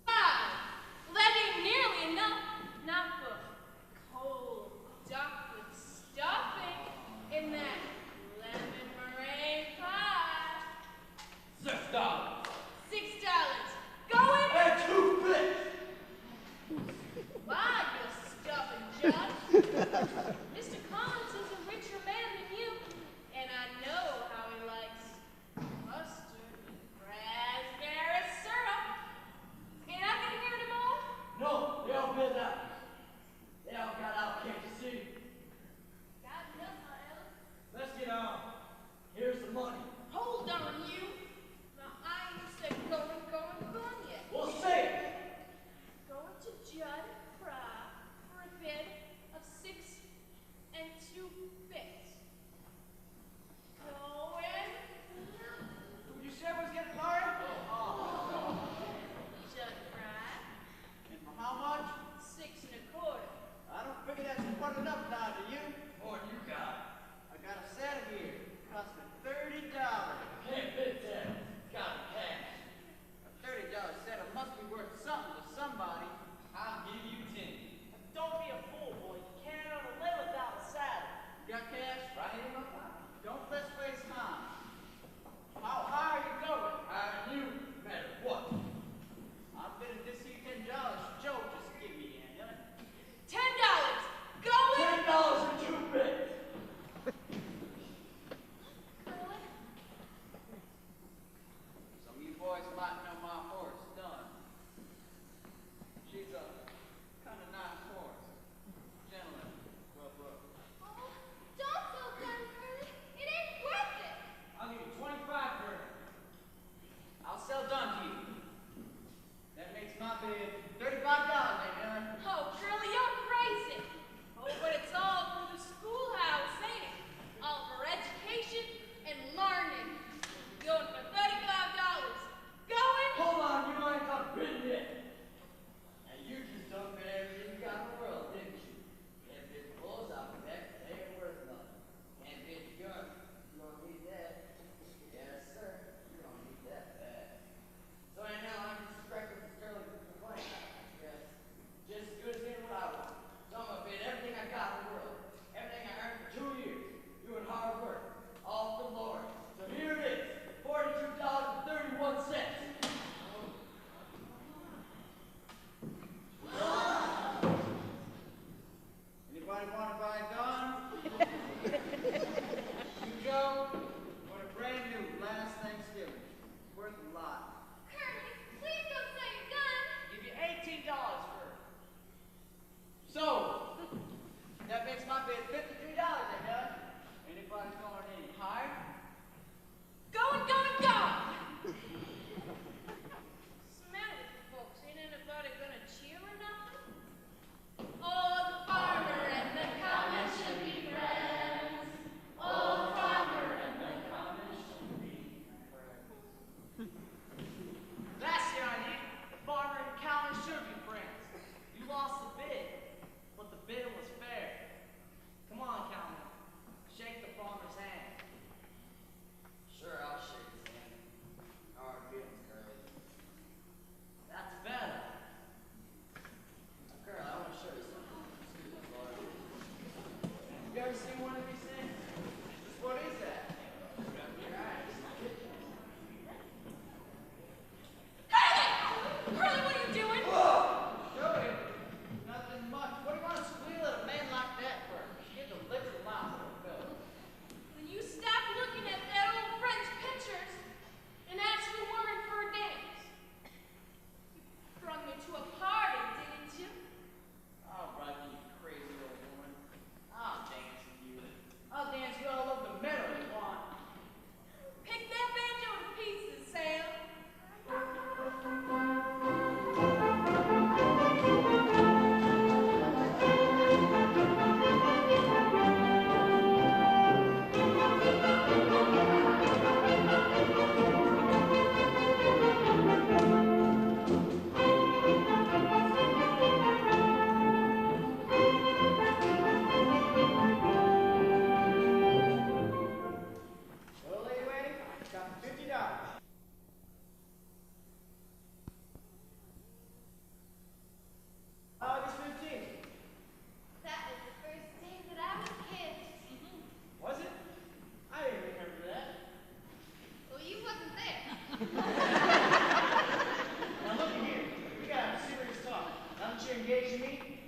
Well, that ain't nearly enough. Not for cold duck with stuffing in that lemon meringue pie. $6. $6. Going. And 2 bits. Why, you stuffing judge? Mr. Collins is a richer man than you, and I know how he likes mustard and raspberry syrup. Ain't I gonna hear any more? No, they all bid out. They all got out, can't you see? God knows I am. Let's get on. Here's the money. Hold on, you. Now, I ain't said going yet. We'll say it. Going to Judd Fry for a bid of 6 and 2 bits. Going. You said was getting hard? Judd Fry. And for how much? 6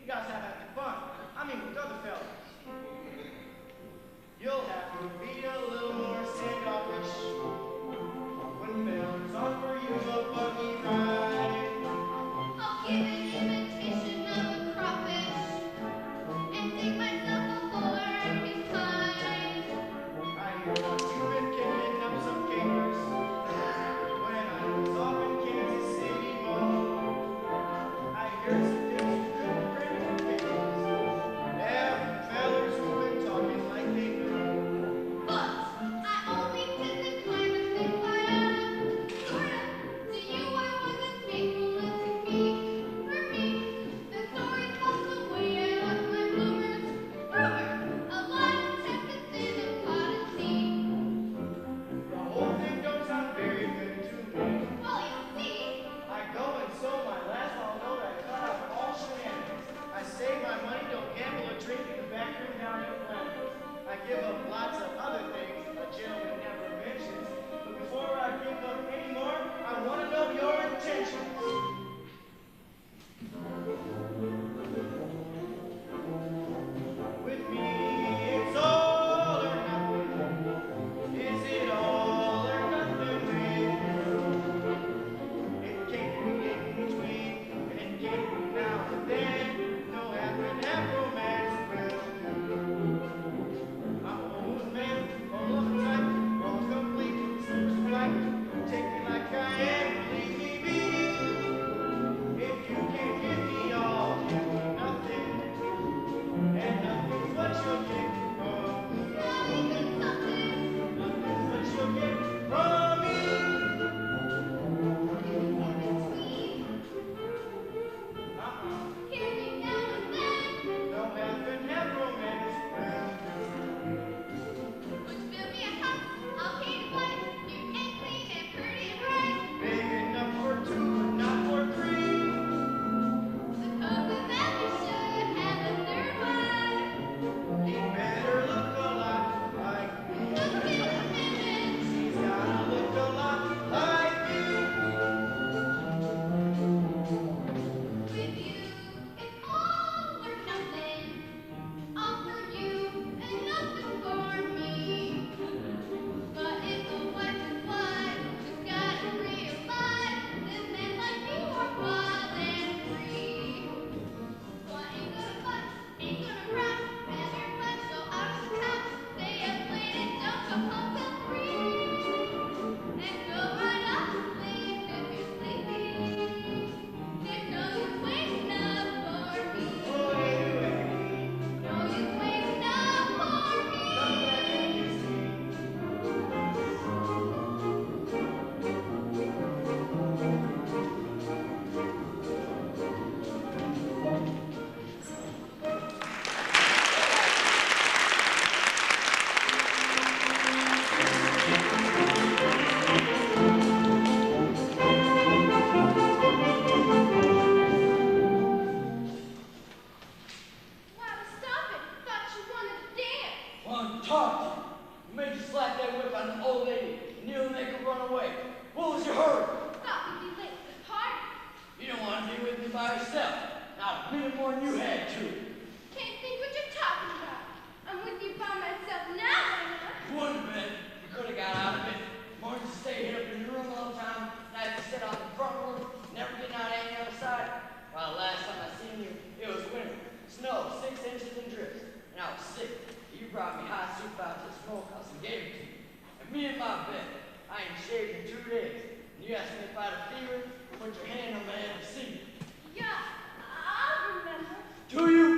You guys have having fun. I mean, with other fellas. You'll have to be a little more standoffish when fellas offer you a buggy ride. I'll give an imitation of a crawfish and dig myself a hole his kind. I hear you've been kicking up some capers when I was off in Kansas City, Mo. I hear some dudes who couldn't print papers. Yeah, fellers who've been talking like they know. But I only did the kind of thing I am. Sorta. To you, I wasn't faithful to me. For me, the story tells the way I left my bloomers. Rumors of life tempest in a potted seed. The whole thing don't sound very good to me. Well, you see, I go and sow my last although I cut out all shenanigans. I save my money, don't gamble or drink in the back room down in Flanders. I give up lots of other things a gentleman never mentions. But before I give up any more, I want to know your intentions. With me, it's all or nothing. Is it all or nothing with you? It can't be in between, and it can't be now and then. No half and half romance will do. I'm a old man, all of the time, all complete, seems right. Take me like I am, leave me be. If you can't give me all, give me nothing. And nothing's what you'll get from me. not even something. Nothing's what you'll get from me. In between, hear me now and then. No half and half romance will do. Would you build me a house? I'll paint it white. You and clean and pretty and bright. Big enough for two, but not for three. Suppose that we should have a third wife. He better look a lot like me. Just give a minute. He's gotta look a lot like me. With you, it's all or nothing. All for you and nothing for me. But if a wife is wise, she's gotta realize that men like you are wild and free. So I ain't gonna fuss, ain't gonna run, rather let's go out of town. Stay up late and don't come home till 3. And go right off to sleep if you're sleepy. There's no use waiting up for me. Oh, anyway, No use waiting up for me. come back and kiss me. Wow, stop it. Thought you wanted to dance. Want to talk to you. You made you slap that whip on the old lady and nearly make her run away. What was your hurry? Thought we'd be late for the party. You don't want to be with me by yourself. Not a minute more than you had to. Can't think what you're talking about. I'm with you by myself now, Anna. You wouldn't have been. You could have got out of it. Morning to stay here up in your room all the time. Night to sit on the front room, never getting out any other side. Well, last time I seen you, it was winter. Snow, 6 inches and drifts. And I was sick. You brought me hot soup out to the smokehouse and gave it to me. And me in my bed. I ain't shaved in 2 days. And you asked me if I had a fever. Put your hand on my head and see. Yeah, I'll remember. Do you?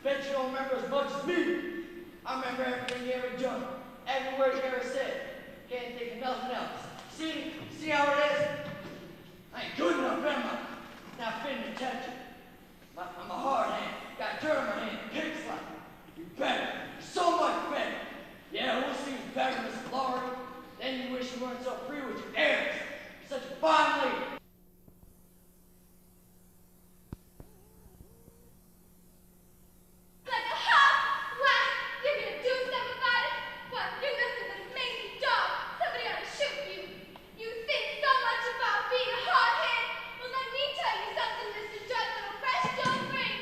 Bet you don't remember as much as me. I remember everything you ever done, every word you ever said. Can't think of nothing else. See how it is? I ain't good enough, am I? Not fitting to touch it. I'm a hard hand, got dirt on my hand, pig's like. You better, you're so much better. Yeah, we'll see who's better, Miss Laurie. Then you wish you weren't so free with your airs. You're such a fine lady. Like a hawk! What? You're gonna do something about it? What? You're nothing but a mangy dog. Somebody ought to shoot you. You think so much about being a hardhead? Well, let me tell you something, Mr. Judge, that'll fresh don't bring.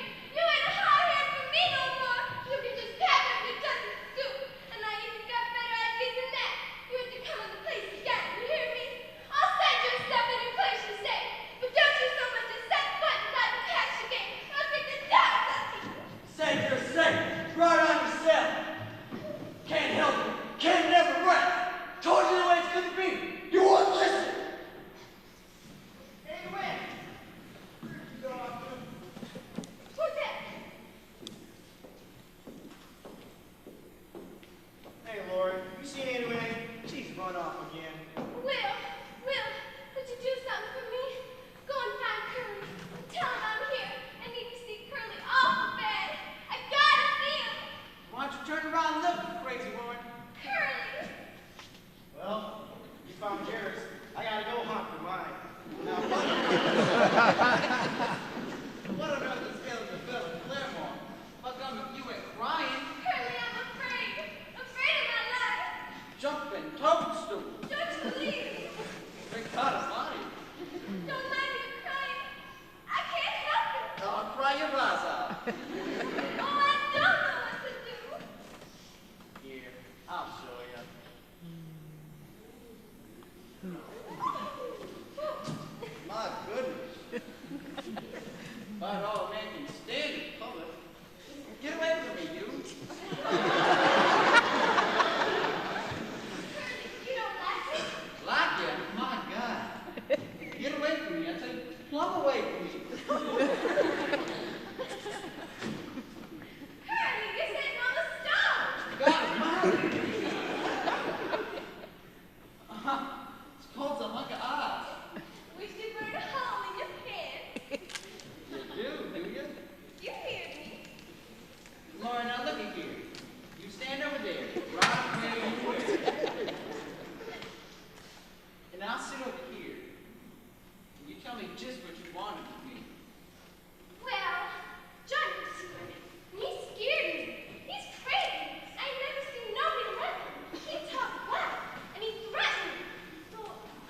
lights out. Oh, I don't know what to do. Here, I'll show you. My goodness. About all a man can stand in public. Get away from me, you. You don't like it? Like you? My God. Get away from me. I tell you, plumb away from me. Curly, you're sitting on the stove. God almighty. It's called some hunk of eyes. Wish you burned a hole in your pants. You do you? You hear me? Laura, now look at here. You stand over there, right where you were. And I'll sit over here. And you tell me just what you wanted to be. Well, Johnny was here. And he scared me. He's crazy. I ain't never seen nobody like him. He talked loud. And he threatened me. So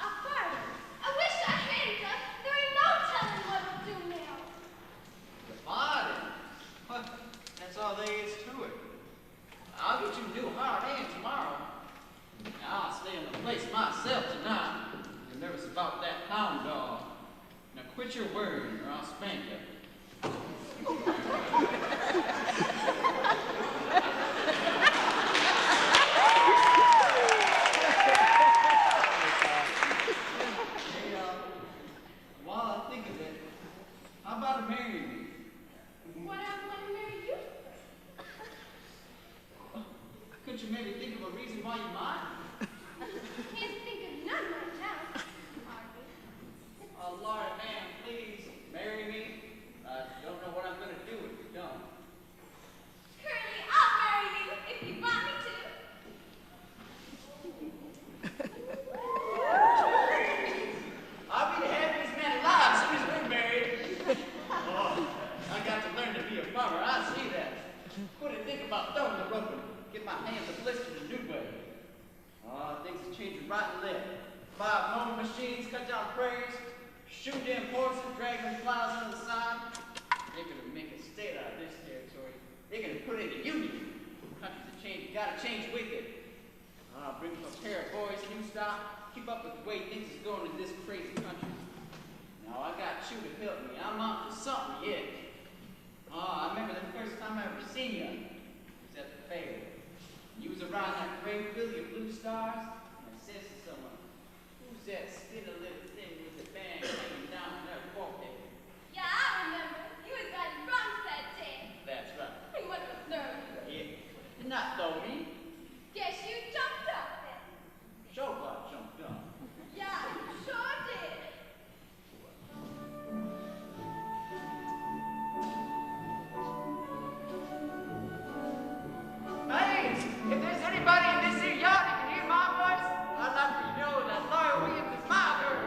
I fired him. I wish I hadn't done. There ain't no telling what I'll do now. Divided. Well, that's all there is to it. I'll get you a new hard hand tomorrow. Now, I'll stay in the place myself tonight. You're nervous about that hound dog. Now quit your worrying or I'll spank you. Hey, while I think of it, how about marrying me? What I want to marry you for? Couldn't you maybe think of a reason why you might? Can't think of none right now. Hardly. Oh, Lord, man, please marry me. I don't know what I'm going to do if you don't. Curly, I'll marry you if you want me to. I'll be the happiest man alive as soon as we're married. Oh, I got to learn to be a farmer. I see that. Couldn't think about throwing the rope and get my hands a blister the new way. Oh, things are changing right and left. Buy mowing machines, cut down prairies, shoot them horses, drag them plows on the side. They're going to make a state out of this territory. They're going to put it in the union. Countries have changed. Got to change with it. Bring up a pair of boys, new stock, keep up with the way things is going in this crazy country. Now, I got you to help me. I'm on to something yet. I remember the first time I ever seen you. It was at the fair. You was around that great billy of blue stars, and I says to someone, who's that skinny little thing with the band hanging down from their forehead? Yeah, I remember. You was riding bronze that day. That's right. And what was nerve? Yeah. Did not throw me. Guess you jumped up then. Sure I jumped up. Yeah, you sure did. Hey, if there's anybody in this here yard that can hear my voice, I'd like to know that Laura Williams is my girl.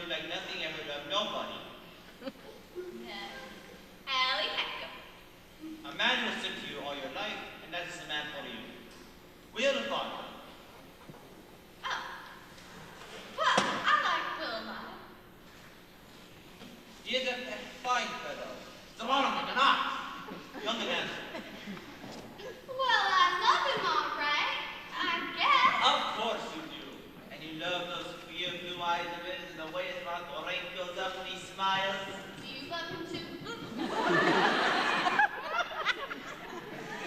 live like nothing ever loved nobody. No. Allie Hecker. A man will stick to you all your life, and that is the man for you. Will and Parker. Oh. Well, I like Will a lot. He is a fine fellow. The one of the knots. Young and handsome. Well, I love him all right, I guess. Of course you do. And you love those clear blue eyes of his and the way his mouth wrinkles up when he smiles. Do you love him too?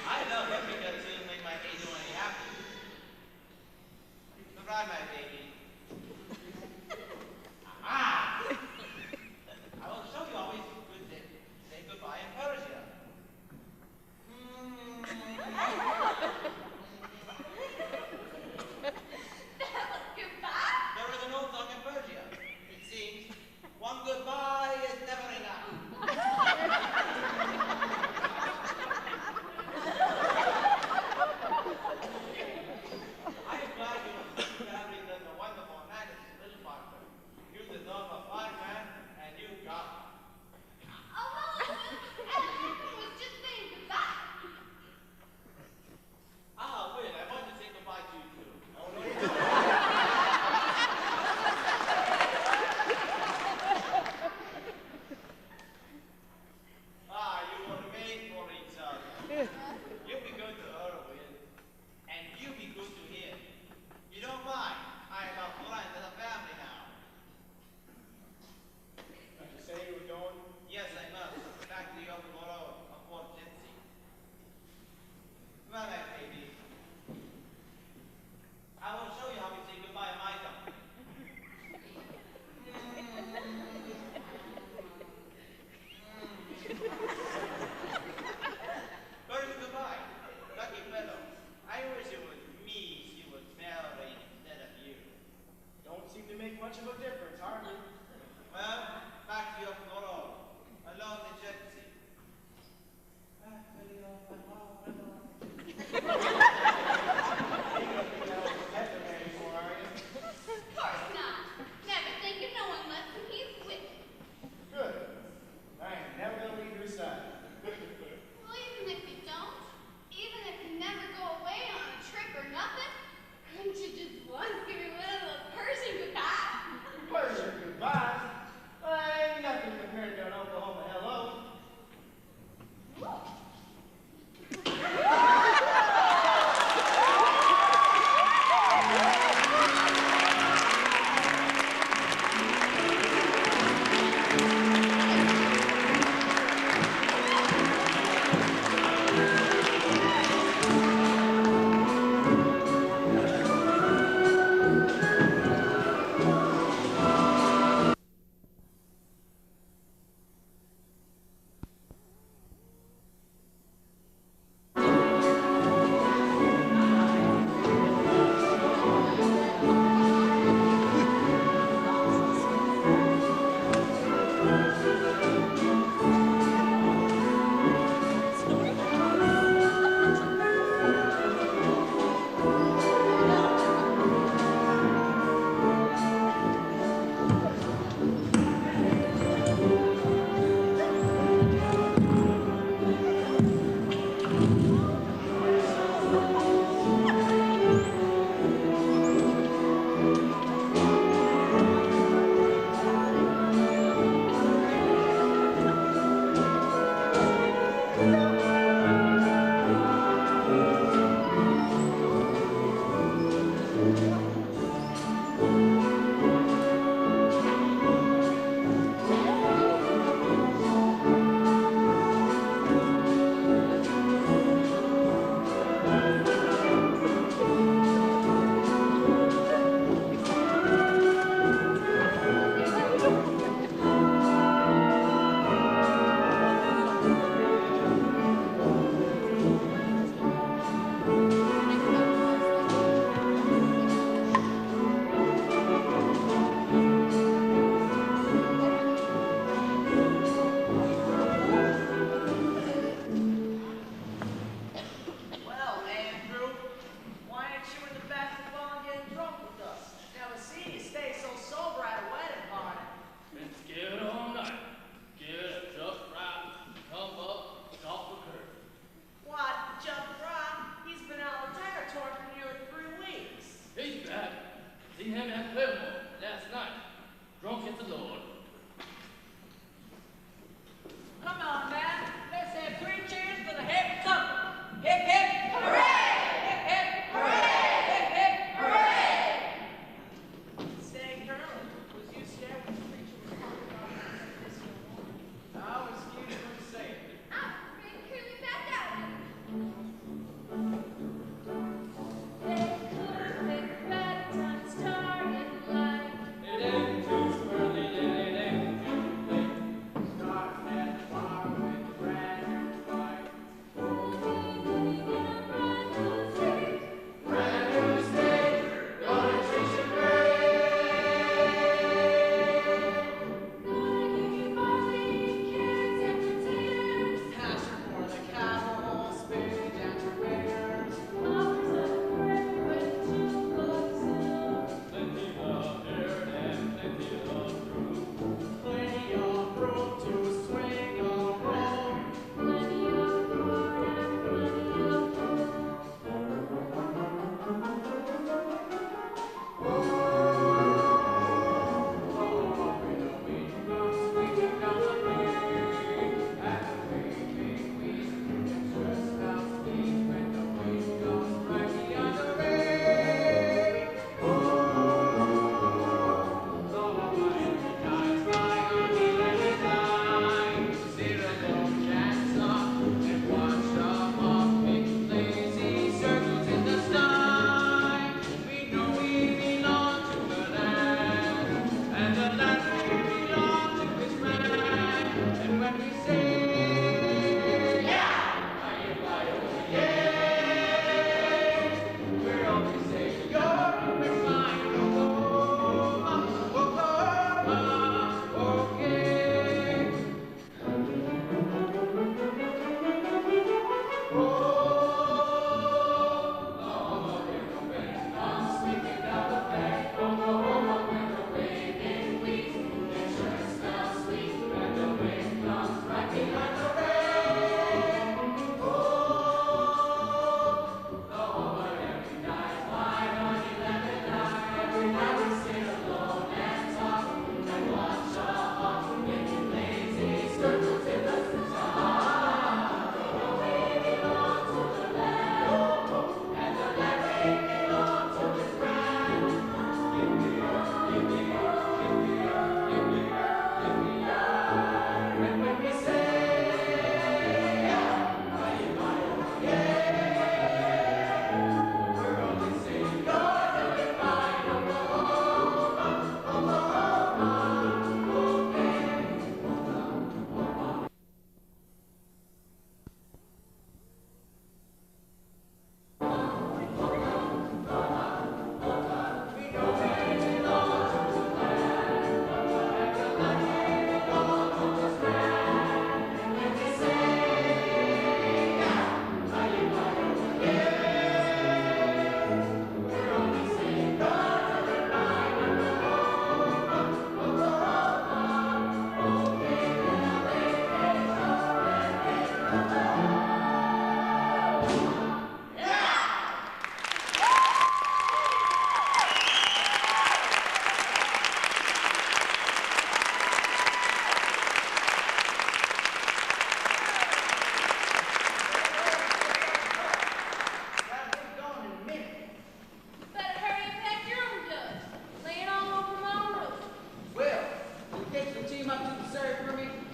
I love him because he'll make my angel when he happy. Goodbye, my baby. Ah! I will show you always good day. Say goodbye in Persia. That was goodbye. There is an old song in Persia. It seems, one goodbye is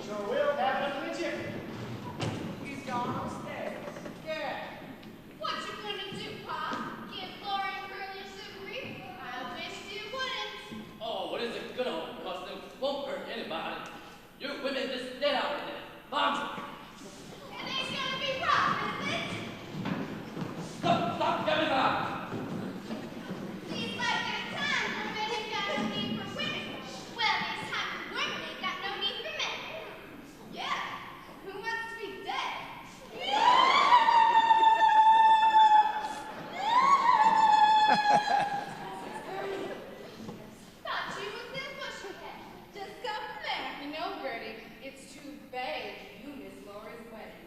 Sure will. Have one with you. He's gone upstairs. Yeah. What you gonna do, Pa? Give Laura and Curly a sugary? I wish you wouldn't. Oh, what is a good old custom? Won't hurt anybody. You women just get out of there. Mom! It ain't gonna be rough, is it? Stop, get me back! Seems like there's time for men ain't got no need for women. Well, there's time for women ain't got no need for men. Yeah. Who wants to be dead? Thought you was in Bushyhead. Just go from there. You know, Gertie, it's too bad you missed Laura's wedding.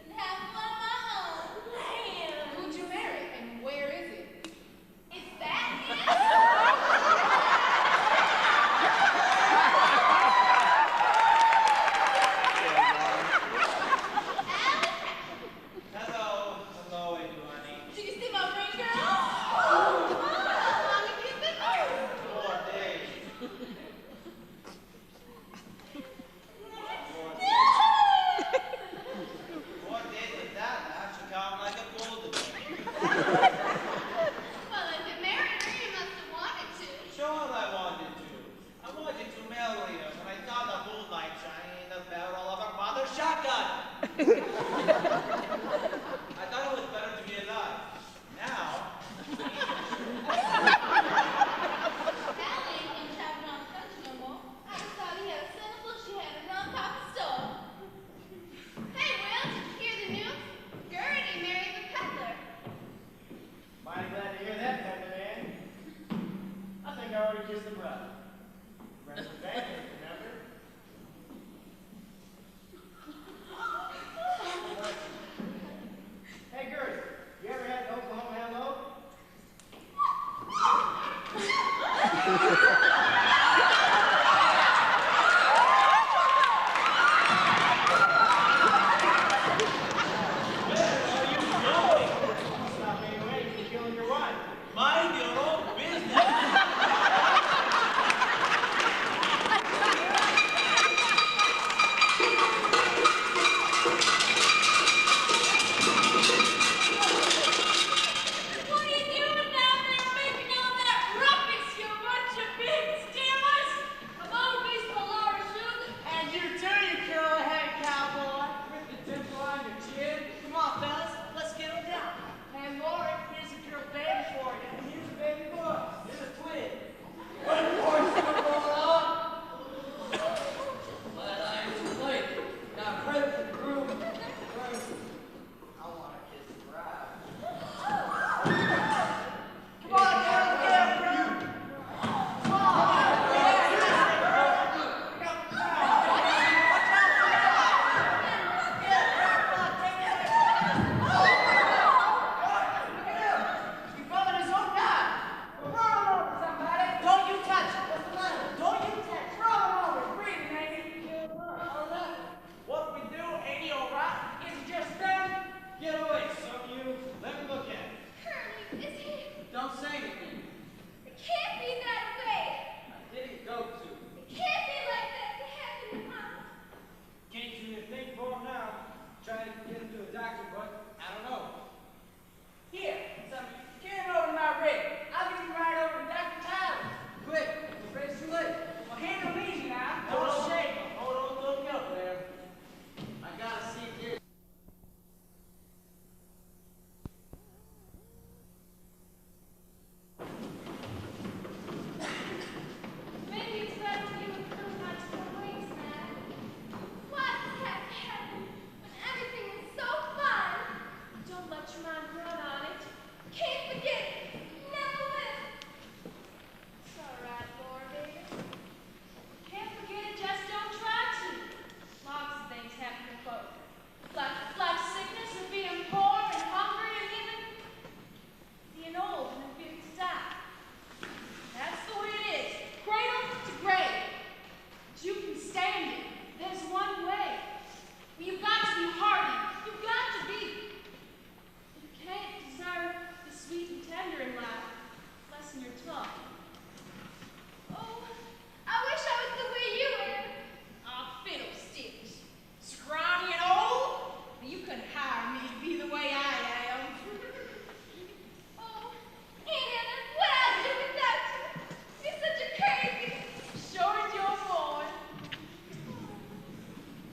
And have one of my own. Man. Who'd you marry, and where is it? Is that it? Hello, everybody. Did you see my ring, girl? How long have you been married? 4 days. No!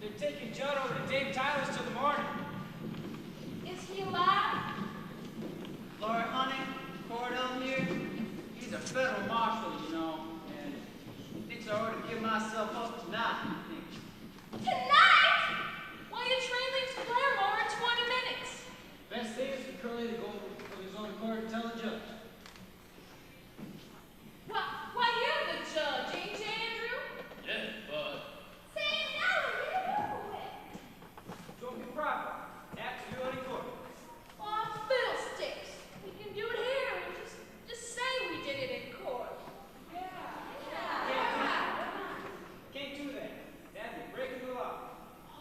They're taking Judd over to Dave Tyler's till the morning. Is he alive? Lord Honey, Cordell here, he's a federal marshal, you know, and thinks I ought to give myself up tonight, I think. Tonight? Well, your train leaves Claremore in 20 minutes. Best thing is for Curly to go of his own accord and tell the judge. Why, you're the judge, ain't you, Andrew? Yes, but Say no, get it over with. Don't be proper. Have to do it in court. Aw, fiddlesticks. We can do it here and just say we did it in court. Can't do that. That'd be breaking the law.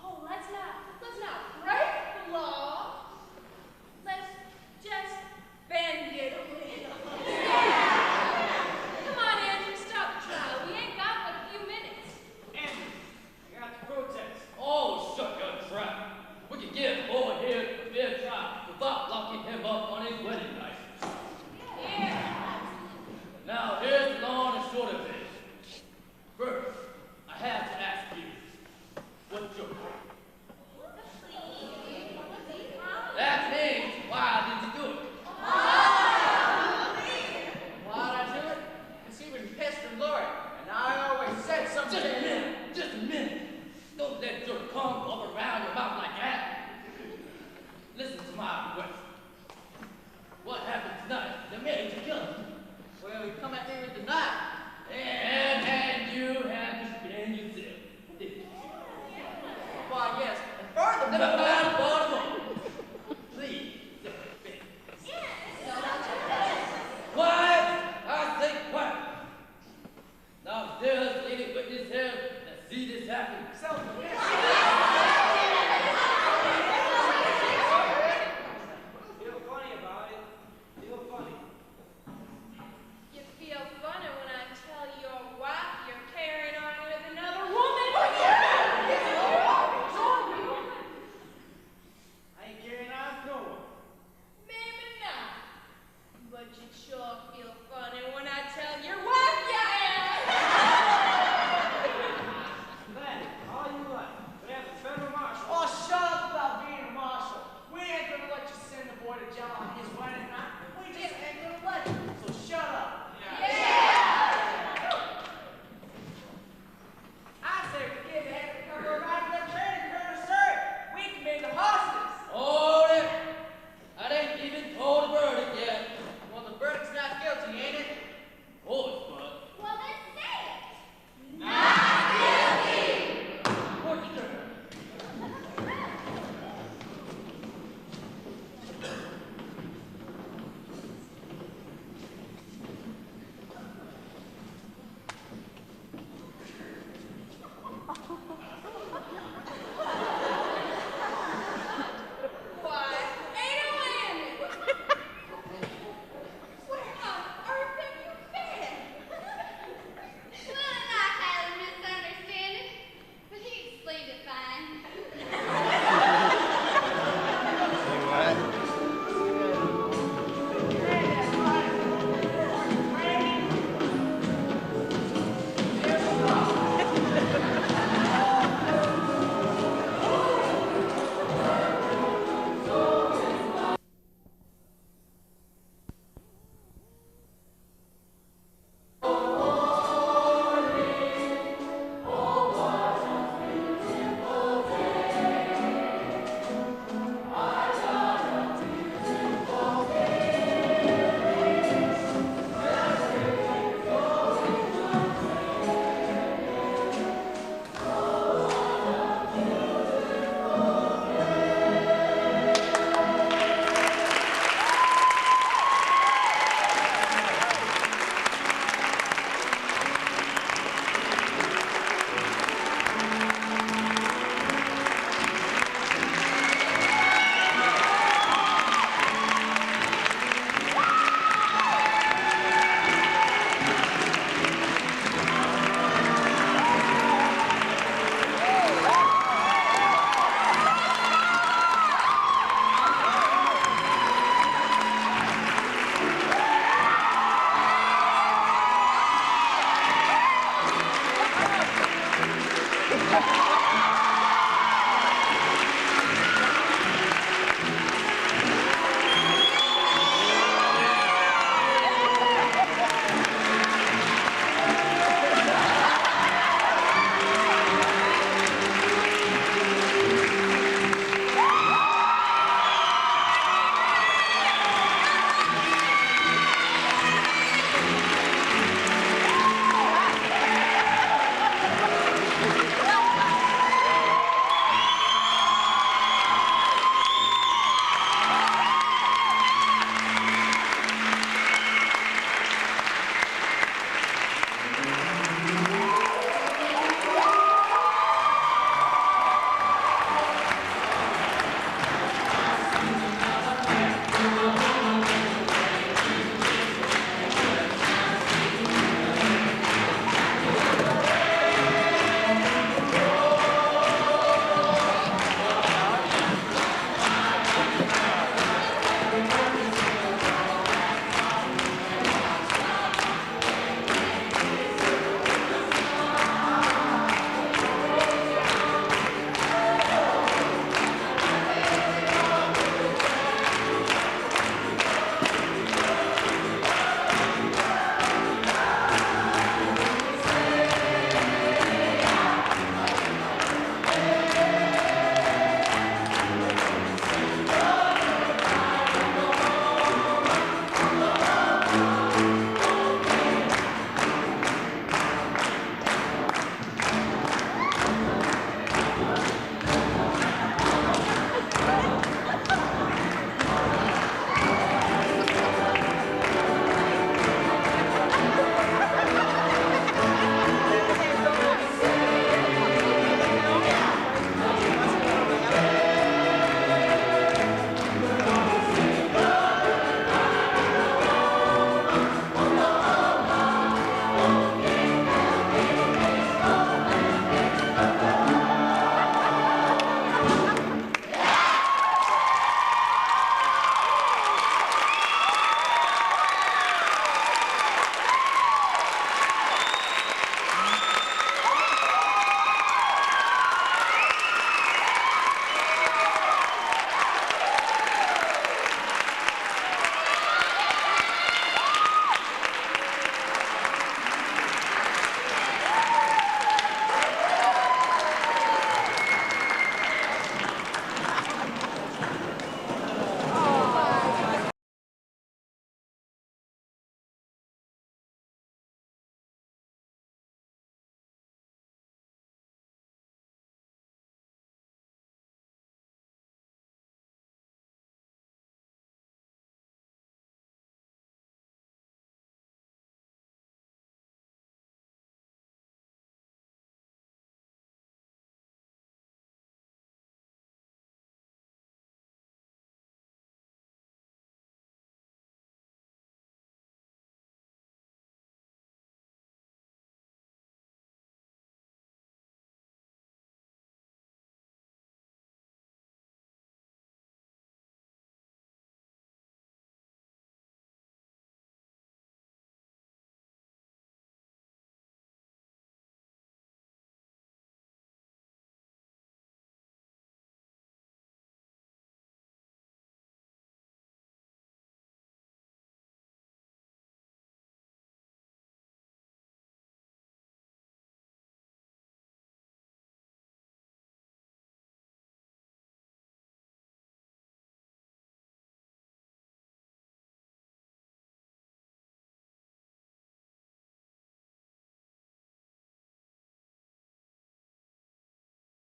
Oh, let's not break the law. Let's just bend it a little. Come on, Andrew, stop the trial. We ain't got but a few minutes. Andrew, I got to protest. oh, shut your trap. We can give the boy here a fair trial without locking him up on his wedding night. Yeah. Now, here's the long and short of it. First, I have to ask you, what's your problem? That means, why did you do it? Why'd I do it? Because he was pestering Lord, and I always said something Just to a him. minute, just a minute. Don't let your tongue go around